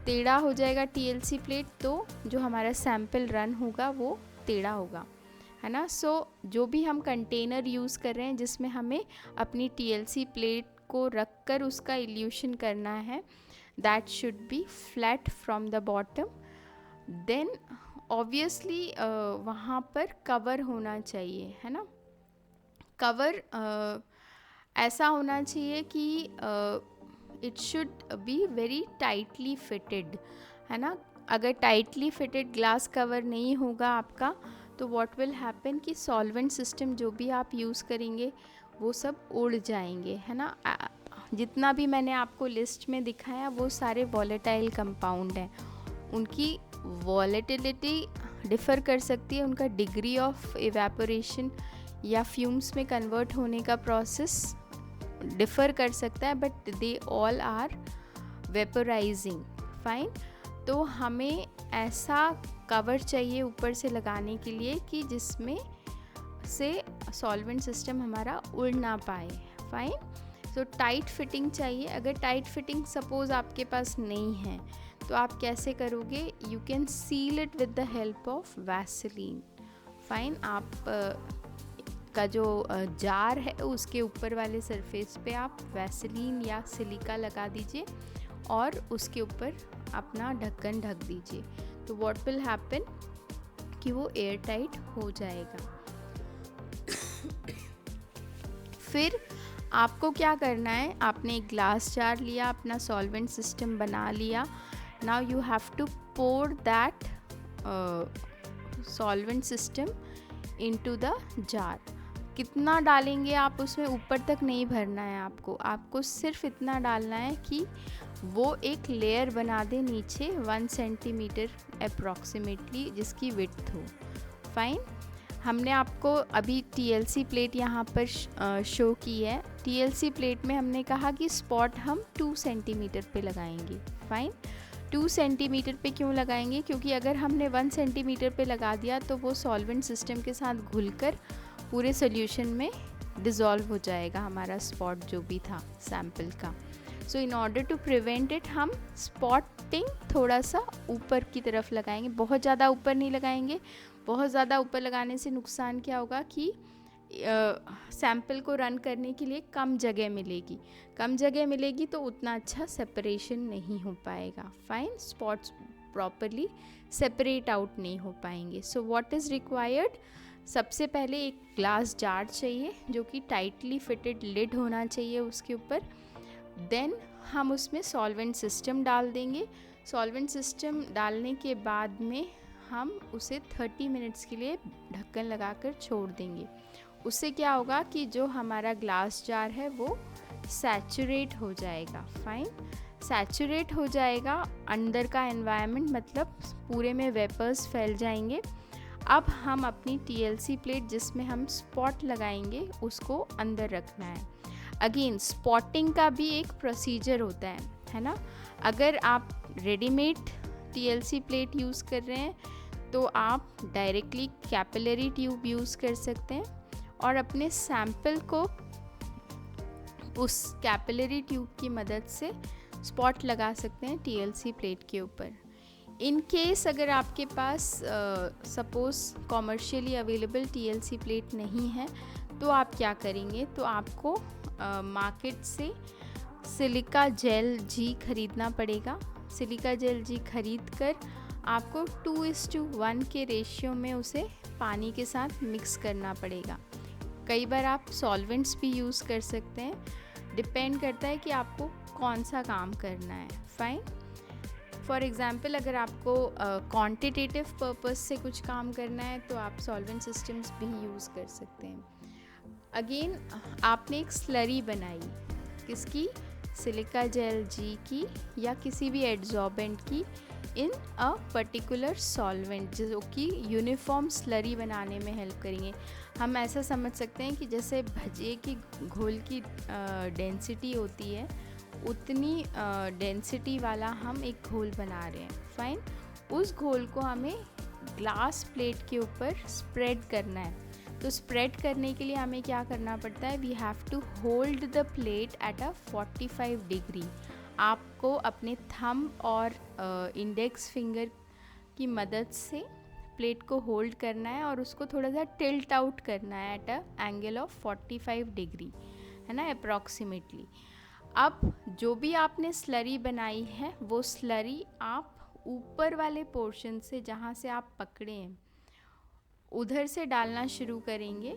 टेढ़ा हो जाएगा TLC प्लेट तो जो हमारा सैम्पल रन होगा वो टेढ़ा होगा, है ना. सो जो भी हम कंटेनर यूज़ कर रहे हैं जिसमें हमें अपनी TLC प्लेट को रखकर उसका इल्यूशन करना है, that should be flat from the bottom. Then obviously वहाँ पर कवर होना चाहिए, है ना. कवर ऐसा होना चाहिए कि it should be very tightly fitted, है ना. अगर टाइटली फिटेड ग्लास कवर नहीं होगा आपका तो व्हाट विल हैपन कि सॉल्वेंट सिस्टम जो भी आप यूज़ करेंगे वो सब उड़ जाएंगे, है ना. जितना भी मैंने आपको लिस्ट में दिखाया वो सारे वॉलेटाइल कंपाउंड हैं. उनकी वॉलेटिलिटी डिफ़र कर सकती है, उनका डिग्री ऑफ इवेपोरेशन या फ्यूम्स में कन्वर्ट होने का प्रोसेस डिफ़र कर सकता है, but they all are vaporising. Fine. तो हमें ऐसा कवर चाहिए ऊपर से लगाने के लिए कि जिसमें से सॉल्वेंट सिस्टम हमारा उड़ ना पाए। फाइन। तो टाइट फिटिंग चाहिए। अगर टाइट फिटिंग सपोज आपके पास नहीं है तो आप कैसे करोगे? You can seal it with the help of Vaseline. Fine. आप का जो जार है उसके ऊपर वाले सरफेस पे आप वैसलीन या सिलिका लगा दीजिए और उसके ऊपर अपना ढक्कन ढक दीजिए। तो व्हाट विल हैपन कि वो एयर टाइट हो जाएगा। फिर आपको क्या करना है? आपने एक ग्लास जार लिया, अपना सॉल्वेंट सिस्टम बना लिया। Now you have to pour that solvent system into the jar. कितना डालेंगे आप उसमें? ऊपर तक नहीं भरना है आपको सिर्फ इतना डालना है कि वो एक लेयर बना दे नीचे 1 सेंटीमीटर अप्रॉक्सीमेटली, जिसकी विड्थ हो। फाइन। हमने आपको अभी TLC प्लेट यहाँ पर शो की है। TLC प्लेट में हमने कहा कि स्पॉट हम 2 सेंटीमीटर पे लगाएंगे। फाइन। 2 सेंटीमीटर पे क्यों लगाएंगे? क्योंकि अगर हमने 1 सेंटीमीटर पे लगा दिया तो वो सॉल्वेंट सिस्टम के साथ घुलकर पूरे सोल्यूशन में डिज़ोल्व हो जाएगा हमारा स्पॉट जो भी था सैम्पल का। So in order to prevent it हम स्पॉटिंग थोड़ा सा ऊपर की तरफ लगाएंगे, बहुत ज़्यादा ऊपर नहीं लगाएंगे। बहुत ज़्यादा ऊपर लगाने से नुकसान क्या होगा कि सैम्पल को रन करने के लिए कम जगह मिलेगी तो उतना अच्छा सेपरेशन नहीं हो पाएगा। Fine. Spots properly separate out नहीं हो पाएंगे। सो व्हाट इज़ रिक्वायर्ड? सबसे पहले एक ग्लास जार चाहिए जो कि टाइटली फिटेड लिड होना चाहिए उसके ऊपर। देन हम उसमें सॉल्वेंट सिस्टम डाल देंगे। सॉल्वेंट सिस्टम डालने के बाद में हम उसे 30 मिनट्स के लिए ढक्कन लगाकर छोड़ देंगे। उससे क्या होगा कि जो हमारा ग्लास जार है वो सैचुरेट हो जाएगा। फाइन। सैचुरेट हो जाएगा, अंदर का एनवायरनमेंट मतलब पूरे में वेपर्स फैल जाएंगे। अब हम अपनी TLC प्लेट जिसमें हम स्पॉट लगाएंगे उसको अंदर रखना है। अगेन स्पॉटिंग का भी एक प्रोसीजर होता है ना। अगर आप रेडीमेड TLC प्लेट यूज़ कर रहे हैं तो आप डायरेक्टली कैपिलरी ट्यूब यूज़ कर सकते हैं और अपने सैंपल को उस कैपिलरी ट्यूब की मदद से स्पॉट लगा सकते हैं TLC प्लेट के ऊपर। इन केस अगर आपके पास suppose commercially available TLC plate नहीं है तो आप क्या करेंगे? तो आपको मार्केट से सिलिका जेल जी खरीदना पड़ेगा। सिलिका जेल जी खरीद कर आपको 2:1 के रेशियो में उसे पानी के साथ मिक्स करना पड़ेगा। कई बार आप सॉल्वेंट्स भी यूज़ कर सकते हैं, डिपेंड करता है कि आपको कौन सा काम करना है। फाइन। फॉर एग्ज़ाम्पल अगर आपको क्वांटिटेटिव पर्पस से कुछ काम करना है तो आप सॉल्वेंट सिस्टम्स भी यूज़ कर सकते हैं। अगेन आपने एक स्लरी बनाई, किसकी? सिलिका जेल जी की या किसी भी एड्जॉर्बेंट की इन अ पर्टिकुलर सॉल्वेंट जो कि यूनिफॉर्म स्लरी बनाने में हेल्प करेंगे। हम ऐसा समझ सकते हैं कि जैसे भजिए की घोल की डेंसिटी होती है उतनी डेंसिटी वाला हम एक घोल बना रहे हैं। फाइन। उस घोल को हमें ग्लास प्लेट के ऊपर स्प्रेड करना है। तो स्प्रेड करने के लिए हमें क्या करना पड़ता है? We have to hold the plate at a 45 degree. आपको अपने थंब और इंडेक्स फिंगर की मदद से प्लेट को होल्ड करना है और उसको थोड़ा सा टिल्ट आउट करना है at a angle of 45 degree, है ना, अप्रॉक्सीमेटली। अब जो भी आपने स्लरी बनाई है वो स्लरी आप ऊपर वाले पोर्शन से जहाँ से आप पकड़े हैं उधर से डालना शुरू करेंगे,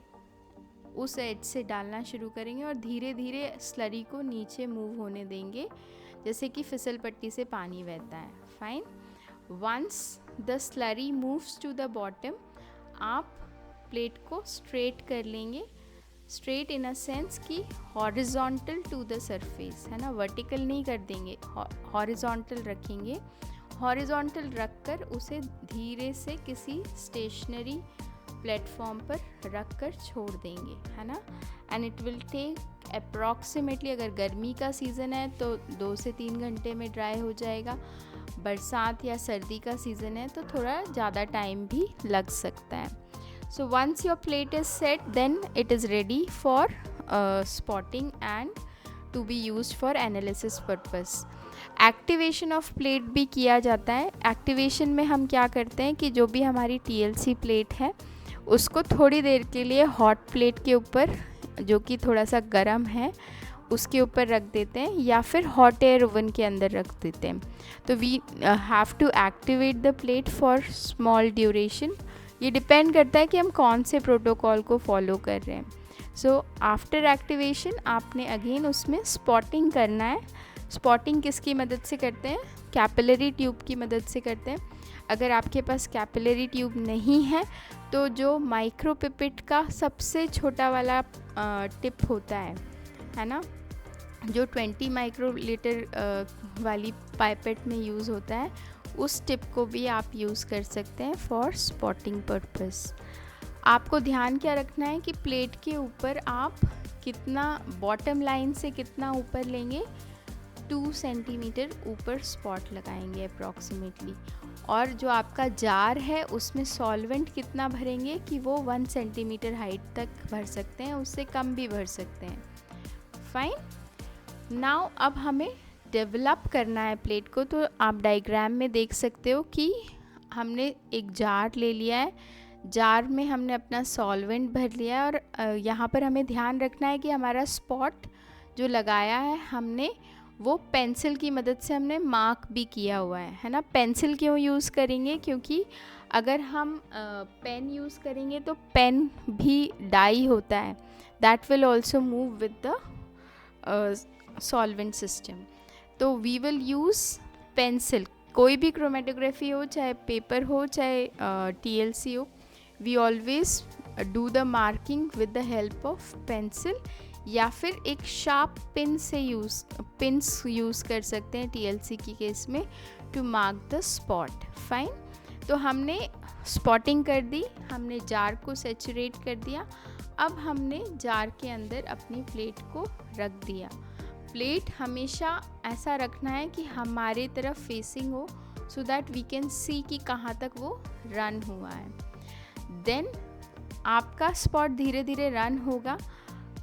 उस एज से डालना शुरू करेंगे और धीरे धीरे स्लरी को नीचे मूव होने देंगे जैसे कि फिसल पट्टी से पानी बहता है। Fine. Once the slurry moves to the bottom आप प्लेट को स्ट्रेट कर लेंगे। स्ट्रेट इन अ सेंस कि हॉरिजॉन्टल टू द सरफेस, है ना, वर्टिकल नहीं कर देंगे, हॉरिजॉन्टल रखेंगे। हॉरिजॉन्टल रखकर उसे धीरे से किसी स्टेशनरी प्लेटफॉर्म पर रख कर छोड़ देंगे, है ना। And it will take approximately, अगर गर्मी का सीज़न है तो 2 से 3 घंटे में ड्राई हो जाएगा। बरसात या सर्दी का सीज़न है तो थोड़ा ज़्यादा टाइम भी लग सकता है। So once your plate is set, then it is ready for spotting and to be used for analysis purpose. Activation of plate भी किया जाता है. एक्टिवेशन में हम क्या करते हैं कि जो भी हमारी TLC प्लेट है उसको थोड़ी देर के लिए हॉट प्लेट के ऊपर, जो कि थोड़ा सा गर्म है, उसके ऊपर रख देते हैं या फिर हॉट एयर ओवन के अंदर रख देते हैं. तो we have to activate the plate for small duration. ये डिपेंड करता है कि हम कौन से प्रोटोकॉल को फॉलो कर रहे हैं. सो आफ्टर एक्टिवेशन आपने अगेन उसमें स्पॉटिंग करना है. स्पॉटिंग किसकी मदद से करते हैं? कैपिलरी ट्यूब की मदद से करते हैं. अगर आपके पास कैपिलरी ट्यूब नहीं है तो जो माइक्रोपिपेट का सबसे छोटा वाला टिप होता है ना, जो 20 माइक्रोलीटर वाली पाइपेट में यूज़ होता है, उस टिप को भी आप यूज़ कर सकते हैं फॉर स्पॉटिंग पर्पस. आपको ध्यान क्या रखना है कि प्लेट के ऊपर आप कितना, बॉटम लाइन से कितना ऊपर लेंगे, 2 सेंटीमीटर ऊपर स्पॉट लगाएंगे अप्रॉक्सीमेटली. और जो आपका जार है उसमें सॉल्वेंट कितना भरेंगे कि वो 1 सेंटीमीटर हाइट तक भर सकते हैं, उससे कम भी भर सकते हैं. फाइन. नाउ अब हमें डेवलप करना है प्लेट को. तो आप डायग्राम में देख सकते हो कि हमने एक जार ले लिया है. जार में हमने अपना सॉल्वेंट भर लिया है और यहाँ पर हमें ध्यान रखना है कि हमारा स्पॉट जो लगाया है हमने, वो पेंसिल की मदद से हमने मार्क भी किया हुआ है ना. पेंसिल क्यों यूज़ करेंगे? क्योंकि अगर हम पेन यूज़ करेंगे तो पेन भी डाई होता है, that will also move with the solvent system. तो वी विल यूज़ पेंसिल. कोई भी क्रोमेटोग्राफी हो, चाहे पेपर हो, चाहे TLC हो, we always do the marking with the help of pencil, या फिर एक शार्प पिन से पिन्स यूज़ कर सकते हैं TLC की केस में to mark the spot. Fine. तो हमने स्पॉटिंग कर दी, हमने जार को सेचुरेट कर दिया. अब हमने जार के अंदर अपनी प्लेट को रख दिया. प्लेट हमेशा ऐसा रखना है कि हमारे तरफ फेसिंग हो, so that we can see कि कहाँ तक वो रन हुआ है. देन आपका स्पॉट धीरे धीरे रन होगा.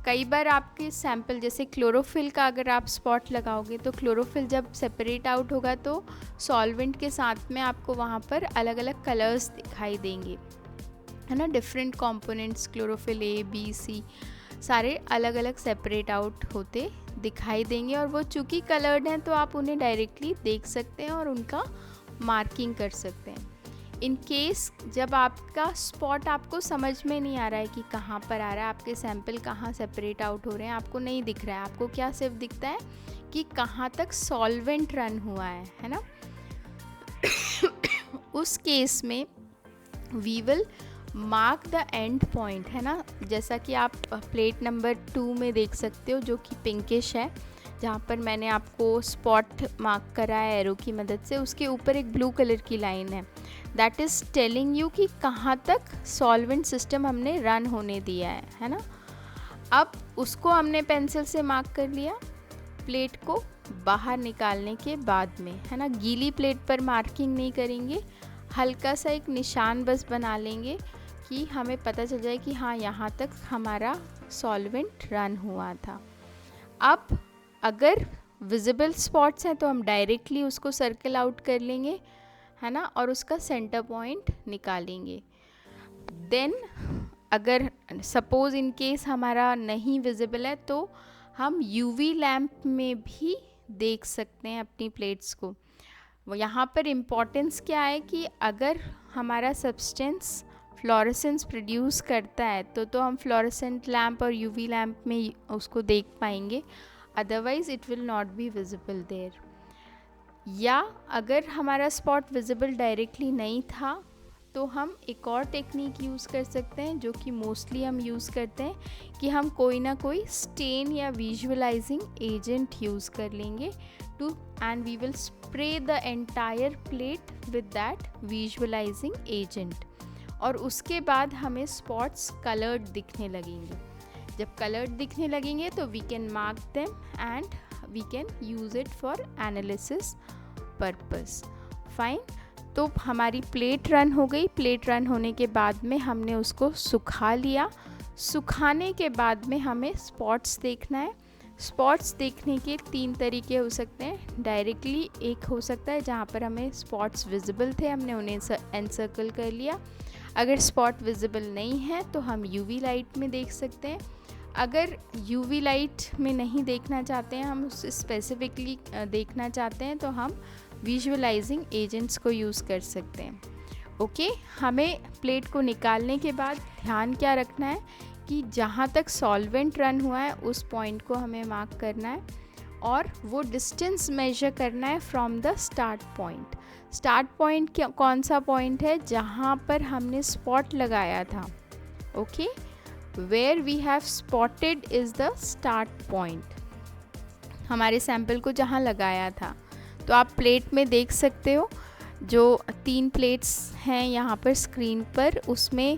कई बार आपके सैंपल, जैसे क्लोरोफिल का अगर आप स्पॉट लगाओगे तो क्लोरोफिल जब सेपरेट आउट होगा तो सॉल्वेंट के साथ में आपको वहाँ पर अलग अलग कलर्स दिखाई देंगे, है ना. Different components, chlorophyll A, B, C, सारे अलग अलग सेपरेट आउट होते दिखाई देंगे. और वो चूँकि कलर्ड हैं तो आप उन्हें डायरेक्टली देख सकते हैं और उनका मार्किंग कर सकते हैं. इन केस जब आपका स्पॉट आपको समझ में नहीं आ रहा है कि कहाँ पर आ रहा है, आपके सैंपल कहाँ सेपरेट आउट हो रहे हैं, आपको नहीं दिख रहा है, आपको क्या सिर्फ दिखता है कि कहाँ तक सॉल्वेंट रन हुआ है ना. उस केस में we will mark the end point, है ना. जैसा कि आप प्लेट नंबर 2 में देख सकते हो, जो कि पिंकिश है, जहाँ पर मैंने आपको स्पॉट मार्क करा है एरो की मदद से. उसके ऊपर एक ब्लू कलर की लाइन है, दैट इज़ टेलिंग यू कि कहाँ तक सॉल्वेंट सिस्टम हमने रन होने दिया है ना. अब उसको हमने पेंसिल से मार्क कर लिया. प्लेट को बाहर निकालने के बाद में, है ना, गीली प्लेट पर मार्किंग नहीं करेंगे, हल्का सा एक निशान बस बना लेंगे कि हमें पता चल जाए कि हाँ, यहाँ तक हमारा सॉल्वेंट रन हुआ था. अब अगर विजिबल स्पॉट्स हैं तो हम डायरेक्टली उसको सर्कल आउट कर लेंगे, है ना, और उसका सेंटर पॉइंट निकालेंगे. देन अगर सपोज़ इन केस हमारा नहीं विजिबल है तो हम UV लैम्प में भी देख सकते हैं अपनी प्लेट्स को. यहाँ पर इम्पॉर्टेंस क्या है कि अगर हमारा सब्सटेंस फ्लोरेसेंस प्रोड्यूस करता है तो हम फ्लोरेसेंट लैम्प और UV लैम्प में उसको देख पाएंगे, otherwise it will not be visible there. या अगर हमारा स्पॉट विजिबल डायरेक्टली नहीं था तो हम एक और टेक्निक यूज़ कर सकते हैं, जो कि मोस्टली हम यूज़ करते हैं, कि हम कोई ना कोई स्टेन या विजुअलाइजिंग एजेंट यूज़ कर लेंगे too, and we will spray the entire plate with that visualizing agent. और उसके बाद हमें स्पॉट्स कलर्ड दिखने लगेंगे. जब कलर्ड दिखने लगेंगे तो we can mark them and we can use it for analysis purpose. Fine. तो हमारी प्लेट रन हो गई। प्लेट रन होने के बाद में हमने उसको सुखा लिया। सुखाने के बाद में हमें स्पॉट्स देखना है। स्पॉट्स देखने के 3 तरीके हो सकते हैं। डायरेक्टली एक हो सकता है जहाँ पर हमें स्पॉट्स विजिबल थे, हमने उन्हें एनसर्कल कर लिया। अगर स्पॉट विजिबल नहीं है तो हम यूवी लाइट में देख सकते हैं। अगर यूवी लाइट में नहीं देखना चाहते हैं, हम उस स्पेसिफिकली देखना चाहते हैं, तो हम विजुअलाइजिंग एजेंट्स को यूज़ कर सकते हैं। ओके, हमें प्लेट को निकालने के बाद ध्यान क्या रखना है कि जहाँ तक सॉल्वेंट रन हुआ है उस पॉइंट को हमें मार्क करना है और वो डिस्टेंस मेजर करना है from the start point. Start point कौन सा पॉइंट है? जहाँ पर हमने स्पॉट लगाया था। Okay, where we have spotted is the start point, हमारे सैंपल को जहाँ लगाया था। तो आप प्लेट में देख सकते हो, जो 3 प्लेट्स हैं यहाँ पर स्क्रीन पर, उसमें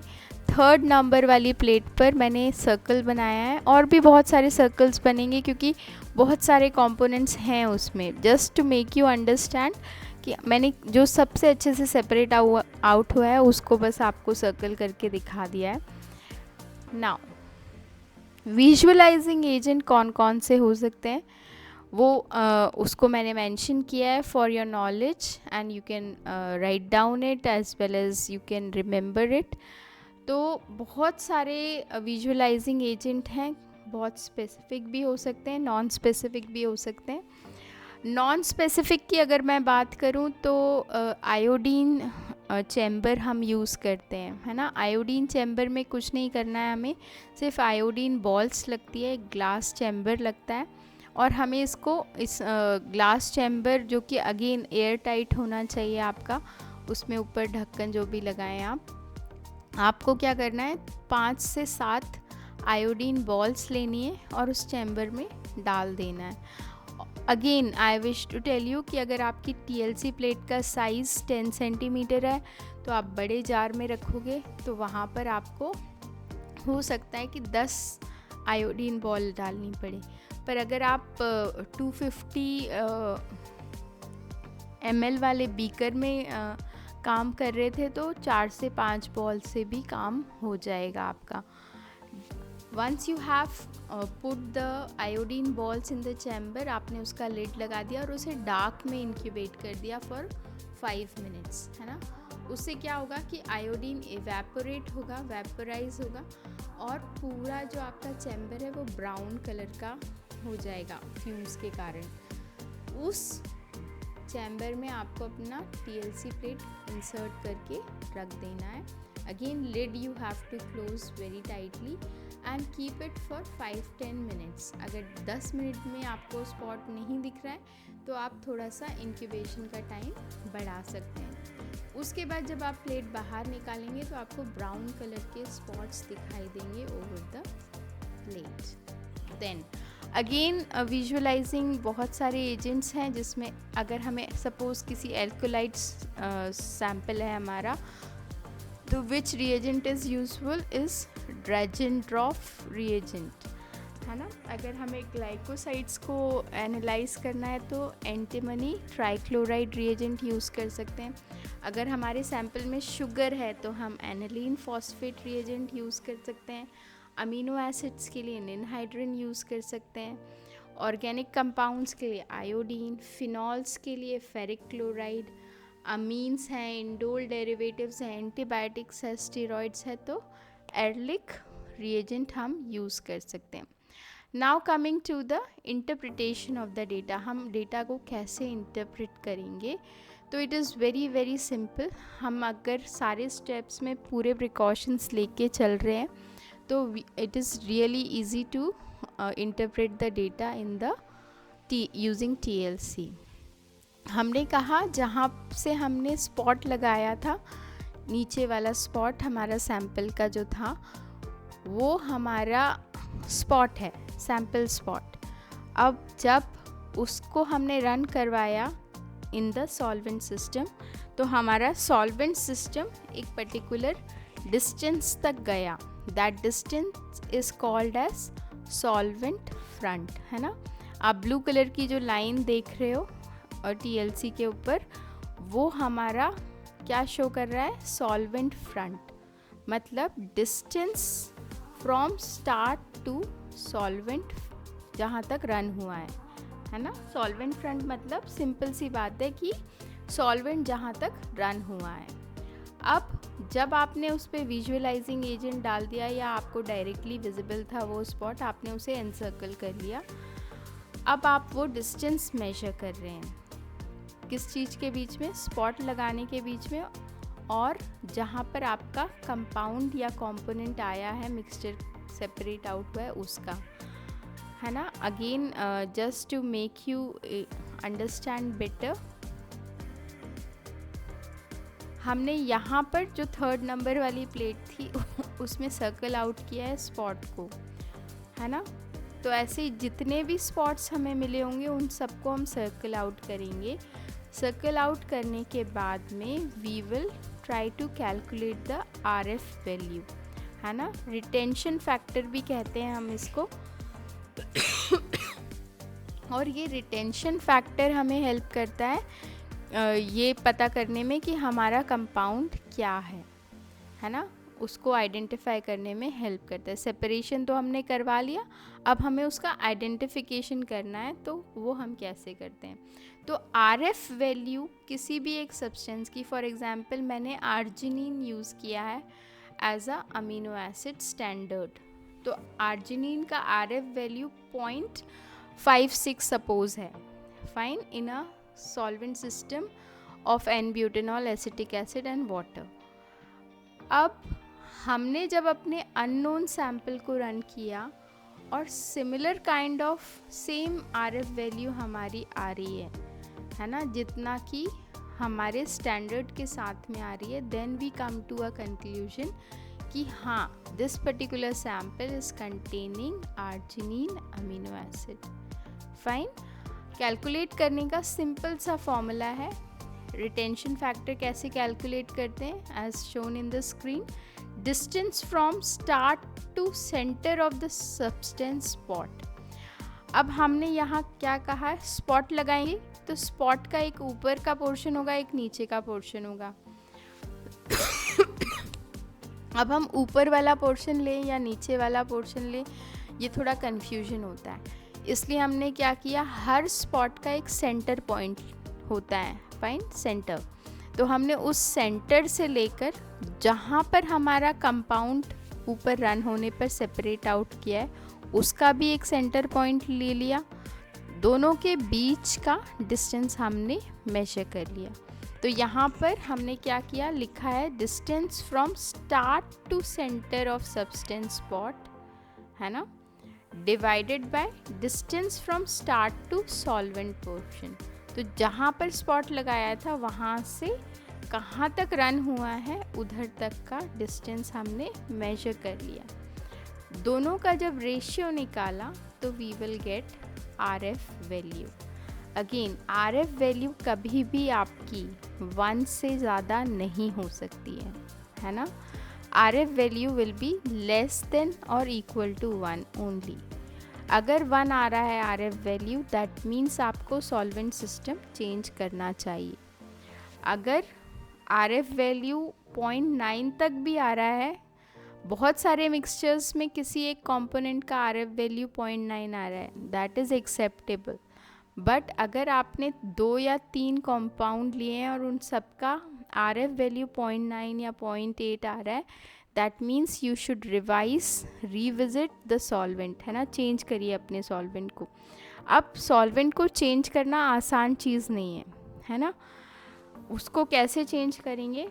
3rd नंबर वाली प्लेट पर मैंने सर्कल बनाया है। और भी बहुत सारे सर्कल्स बनेंगे क्योंकि बहुत सारे कंपोनेंट्स हैं उसमें। Just to make you understand कि मैंने जो सबसे अच्छे से सेपरेट आउट हुआ है उसको बस आपको सर्कल करके दिखा दिया है। नाउ विजुअलाइजिंग एजेंट कौन कौन से हो सकते हैं वो उसको मैंने मेंशन किया है for your knowledge, and you can write down it as well as you can remember it. तो बहुत सारे विजुअलाइजिंग एजेंट हैं, बहुत स्पेसिफिक भी हो सकते हैं, नॉन स्पेसिफिक भी हो सकते हैं। नॉन स्पेसिफिक की अगर मैं बात करूं तो आयोडीन चैम्बर हम यूज़ करते हैं, है ना। आयोडीन चैम्बर में कुछ नहीं करना है, हमें सिर्फ आयोडीन बॉल्स लगती है, एक ग्लास चैम्बर लगता है और हमें इसको इस ग्लास चैम्बर जो कि अगेन एयर टाइट होना चाहिए आपका, उसमें ऊपर ढक्कन जो भी लगाएं आपको क्या करना है, 5 से 7 आयोडीन बॉल्स लेनी है और उस चैम्बर में डाल देना है। Again I wish to tell you कि अगर आपकी TLC प्लेट का साइज़ 10 सेंटीमीटर है तो आप बड़े जार में रखोगे तो वहाँ पर आपको हो सकता है कि 10 आयोडीन बॉल डालनी पड़े। पर अगर आप 250 ml वाले बीकर में काम कर रहे थे तो 4 से 5 बॉल से भी काम हो जाएगा आपका। Once you have put the iodine balls in the chamber, आपने उसका लिड लगा दिया और उसे डार्क में इंक्यूबेट कर दिया फॉर 5 मिनट्स, है ना। उससे क्या होगा कि आयोडीन इवेपोरेट होगा, वेपोराइज होगा और पूरा जो आपका चैम्बर है वो ब्राउन कलर का हो जाएगा फ्यूम्स के कारण। उस चैम्बर में आपको अपना TLC प्लेट इंसर्ट करके रख देना है। Again lid you have to close very tightly and keep it for 5-10 minutes. अगर 10 मिनट में आपको स्पॉट नहीं दिख रहा है तो आप थोड़ा सा इंक्यूबेशन का टाइम बढ़ा सकते हैं। उसके बाद जब आप प्लेट बाहर निकालेंगे तो आपको ब्राउन कलर के स्पॉट्स दिखाई देंगे over the plate. Then again visualizing बहुत सारे एजेंट्स हैं जिसमें अगर हमें सपोज़ किसी एल्कोलाइट सैम्पल है हमारा, तो which reagent is useful is Dragendorff reagent, है ना। अगर हमें ग्लाइकोसाइड्स को एनालाइज करना है तो एंटीमनी ट्राइक्लोराइड रिएजेंट यूज़ कर सकते हैं। अगर हमारे सैंपल में शुगर है तो हम एनालीन फॉस्फेट रिएजेंट यूज़ कर सकते हैं। अमीनो एसिड्स के लिए निनहाइड्रिन यूज़ कर सकते हैं। ऑर्गेनिक कंपाउंड्स के लिए आयोडीन, फिनॉल्स के लिए फेरिक क्लोराइड, अमीन्स हैं, इंडोल डेरिवेटिव्स हैं, एंटीबायोटिक्स है, स्टेरॉइड्स है तो एरलिक रिएजेंट हम यूज़ कर सकते हैं। Now coming to the interpretation of the data, हम डेटा को कैसे इंटरप्रेट करेंगे, तो it is very very simple. हम अगर सारे स्टेप्स में पूरे प्रिकॉशंस लेके चल रहे हैं तो it is really easy to interpret the data in the using TLC। हमने कहा जहाँ से हमने स्पॉट लगाया था, नीचे वाला स्पॉट हमारा सैंपल का जो था वो हमारा स्पॉट है, सैंपल स्पॉट। अब जब उसको हमने रन करवाया इन द सॉल्वेंट सिस्टम तो हमारा सॉल्वेंट सिस्टम एक पर्टिकुलर डिस्टेंस तक गया। That distance is called as solvent front, है ना। आप ब्लू कलर की जो लाइन देख रहे हो और TLC के ऊपर, वो हमारा क्या शो कर रहा है? सॉल्वेंट फ्रंट, मतलब distance from start to solvent जहाँ तक रन हुआ है ना. सॉल्वेंट फ्रंट मतलब सिंपल सी बात है कि सॉल्वेंट जहाँ तक रन हुआ है. अब जब आपने उस पर विजुअलाइजिंग एजेंट डाल दिया या आपको डायरेक्टली विजिबल था वो स्पॉट, आपने उसे एनसर्कल कर लिया. अब आप वो डिस्टेंस मेजर कर रहे हैं किस चीज़ के बीच में? स्पॉट लगाने के बीच में और जहाँ पर आपका कंपाउंड या कंपोनेंट आया है, मिक्सचर सेपरेट आउट हुआ है उसका, है ना. Again just to make you understand better, हमने यहाँ पर जो 3rd नंबर वाली प्लेट थी उसमें सर्कल आउट किया है स्पॉट को, है ना. तो ऐसे जितने भी स्पॉट्स हमें मिले होंगे उन सबको हम सर्कल आउट करेंगे. सर्कल आउट करने के बाद में we will try to calculate the RF value, है ना. रिटेंशन फैक्टर भी कहते हैं हम इसको. और ये रिटेंशन फैक्टर हमें हेल्प करता है ये पता करने में कि हमारा कंपाउंड क्या है ना. उसको आइडेंटिफाई करने में हेल्प करता है. सेपरेशन तो हमने करवा लिया, अब हमें उसका आइडेंटिफिकेशन करना है. तो वो हम कैसे करते हैं? तो RF वैल्यू किसी भी एक सब्सटेंस की, फॉर एग्जांपल मैंने आर्जिनिन यूज़ किया है as a amino acid standard, तो आर्जिनिन का RF वैल्यू 0.56 सपोज है. Fine, in a solvent system of n butanol, acetic acid and water. अब हमने जब अपने अननोन सैंपल को रन किया और similar kind of same RF value हमारी आ रही है ना, जितना कि हमारे स्टैंडर्ड के साथ में आ रही है, then we come to a conclusion कि हाँ, this particular sample is containing arginine amino acid. Fine. Calculate करने का सिंपल सा फॉर्मूला है. रिटेंशन फैक्टर कैसे कैलकुलेट करते हैं? As shown in the screen, distance from start to centre of the substance spot. अब हमने यहाँ क्या कहा है? स्पॉट लगाएंगे तो स्पॉट का एक ऊपर का पोर्शन होगा, एक नीचे का पोर्शन होगा. अब हम ऊपर वाला पोर्शन लें या नीचे वाला पोर्शन लें, ये थोड़ा कन्फ्यूजन होता है. इसलिए हमने क्या किया, हर स्पॉट का एक सेंटर पॉइंट होता है. Fine, centre. तो हमने उस सेंटर से लेकर जहाँ पर हमारा कंपाउंड ऊपर रन होने पर सेपरेट आउट किया है उसका भी एक सेंटर पॉइंट ले लिया. दोनों के बीच का डिस्टेंस हमने मेजर कर लिया. तो यहाँ पर हमने क्या किया, लिखा है distance from start to centre of substance spot, है ना, divided by distance from start to solvent portion. तो जहाँ पर स्पॉट लगाया था वहाँ से कहाँ तक रन हुआ है उधर तक का डिस्टेंस हमने मेजर कर लिया. दोनों का जब रेशियो निकाला तो we will get RF value. Again, RF value कभी भी आपकी 1 से ज़्यादा नहीं हो सकती है ना. RF value will be less than और इक्वल टू 1 ओनली. अगर 1 आ रहा है RF वैल्यू, दैट मीन्स आपको सॉल्वेंट सिस्टम चेंज करना चाहिए. अगर RF वैल्यू 0.9 तक भी आ रहा है, बहुत सारे मिक्सचर्स में किसी एक कंपोनेंट का RF वैल्यू 0.9 आ रहा है, दैट इज़ एक्सेप्टेबल. बट अगर आपने 2 या 3 कंपाउंड लिए हैं और उन सबका RF वैल्यू 0.9 या 0.8 आ रहा है, that means you should revisit the solvent, है ना. चेंज करिए अपने सॉल्वेंट को. अब सॉल्वेंट को चेंज करना आसान चीज़ नहीं है ना. उसको कैसे चेंज करेंगे?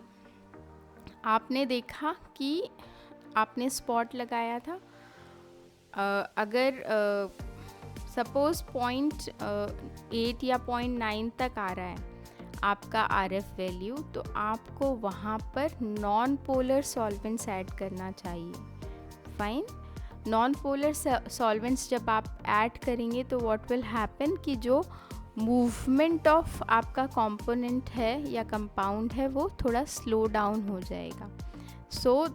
आपने देखा कि आपने स्पॉट लगाया था, अगर सपोज़ 0.8 या 0.9 तक आ रहा है आपका RF वैल्यू, तो आपको वहाँ पर नॉन पोलर सॉल्वेंट्स ऐड करना चाहिए. फाइन. नॉन पोलर सॉल्वेंट्स जब आप ऐड करेंगे तो व्हाट विल हैपन कि जो मूवमेंट ऑफ आपका कंपोनेंट है या कंपाउंड है वो थोड़ा स्लो डाउन हो जाएगा. So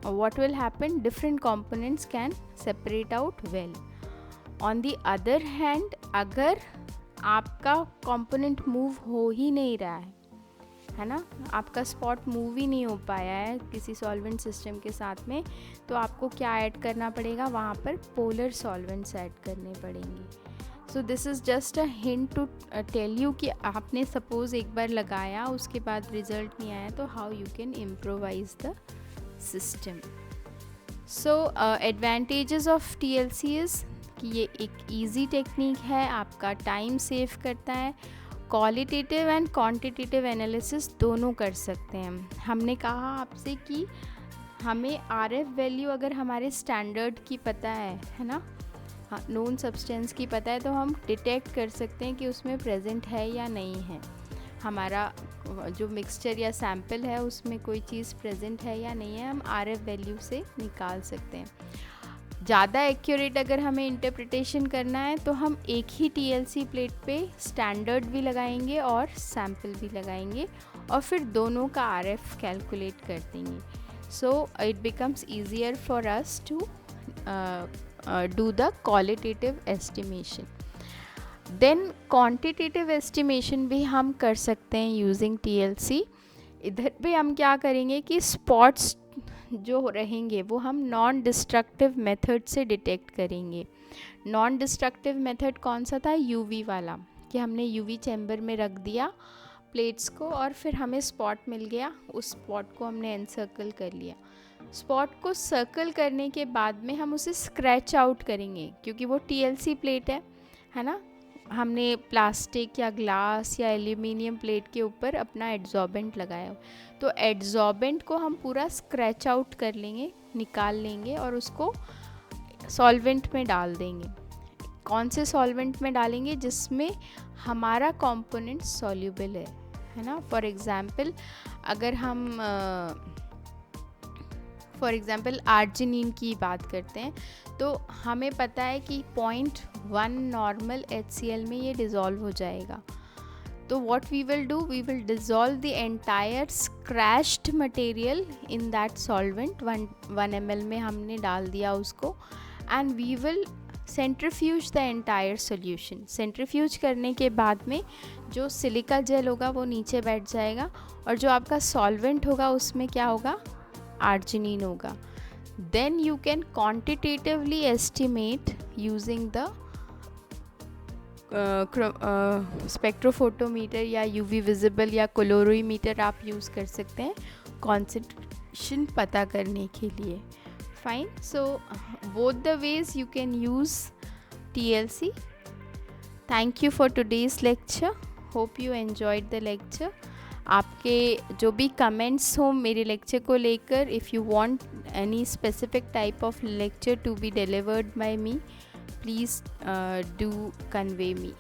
what will happen, different components can separate out well. On the other hand, अगर आपका कंपोनेंट मूव हो ही नहीं रहा है ना, आपका स्पॉट मूव ही नहीं हो पाया है किसी सॉल्वेंट सिस्टम के साथ में, तो आपको क्या ऐड करना पड़ेगा, वहाँ पर पोलर सॉल्वेंट्स ऐड करने पड़ेंगे। So this is just a hint to tell you कि आपने सपोज़ एक बार लगाया, उसके बाद रिज़ल्ट नहीं आया, तो how you can improvise the system. So advantages of TLC is कि ये एक ईजी टेक्निक है, आपका टाइम सेव करता है, क्वालिटेटिव एंड क्वांटिटेटिव एनालिसिस दोनों कर सकते हैं। हमने कहा आपसे कि हमें RF वैल्यू अगर हमारे स्टैंडर्ड की पता है ना, हाँ, नोन सब्सटेंस की पता है, तो हम डिटेक्ट कर सकते हैं कि उसमें प्रेजेंट है या नहीं है, हमारा जो मिक्सचर या सैम्पल है उसमें कोई चीज़ प्रेजेंट है या नहीं है, हम RF वैल्यू से निकाल सकते हैं। ज़्यादा एक्यूरेट अगर हमें इंटरप्रिटेशन करना है तो हम एक ही TLC प्लेट पे स्टैंडर्ड भी लगाएंगे और सैम्पल भी लगाएंगे, और फिर दोनों का RF कैलकुलेट कर देंगे। So it becomes easier for us to do the qualitative estimation. Then quantitative estimation भी हम कर सकते हैं यूजिंग TLC। इधर पे हम क्या करेंगे कि स्पॉट्स जो रहेंगे वो हम नॉन डिस्ट्रक्टिव मेथड से डिटेक्ट करेंगे। नॉन डिस्ट्रक्टिव मेथड कौन सा था, UV वाला, कि हमने UV चैम्बर में रख दिया प्लेट्स को और फिर हमें स्पॉट मिल गया, उस स्पॉट को हमने एनसर्कल कर लिया। स्पॉट को सर्कल करने के बाद में हम उसे स्क्रैच आउट करेंगे, क्योंकि वो TLC प्लेट है ना, हमने प्लास्टिक या ग्लास या एल्यूमिनियम प्लेट के ऊपर अपना एड्जॉर्बेंट लगाया, तो एड्जॉर्बेंट को हम पूरा स्क्रैच आउट कर लेंगे, निकाल लेंगे और उसको सॉल्वेंट में डाल देंगे। कौन से सॉल्वेंट में डालेंगे, जिसमें हमारा कंपोनेंट सॉल्यूबल है ना। फॉर एग्ज़ाम्पल अगर हम आर्जिनिन की बात करते हैं, तो हमें पता है कि 0.1 नॉर्मल HCl में ये डिज़ोल्व हो जाएगा। तो what we will do, we will dissolve the entire scratched material in that solvent, 1 ml में हमने डाल दिया उसको, and we will centrifuge the entire solution. Centrifuge करने के बाद में जो सिलिका जेल होगा वो नीचे बैठ जाएगा, और जो आपका सॉल्वेंट होगा उसमें क्या होगा, आर्जिनिन होगा। Then you can quantitatively estimate using the spectrophotometer या UV विजिबल या कोलोरोमीटर आप यूज़ कर सकते हैं कॉन्सेंट्रेशन पता करने के लिए। Fine, so both the ways you can use TLC। Thank you for today's lecture, hope you enjoyed the lecture. आपके जो भी कमेंट्स हो मेरे लेक्चर को लेकर, if you want any specific type of lecture to be delivered by me, please do convey me.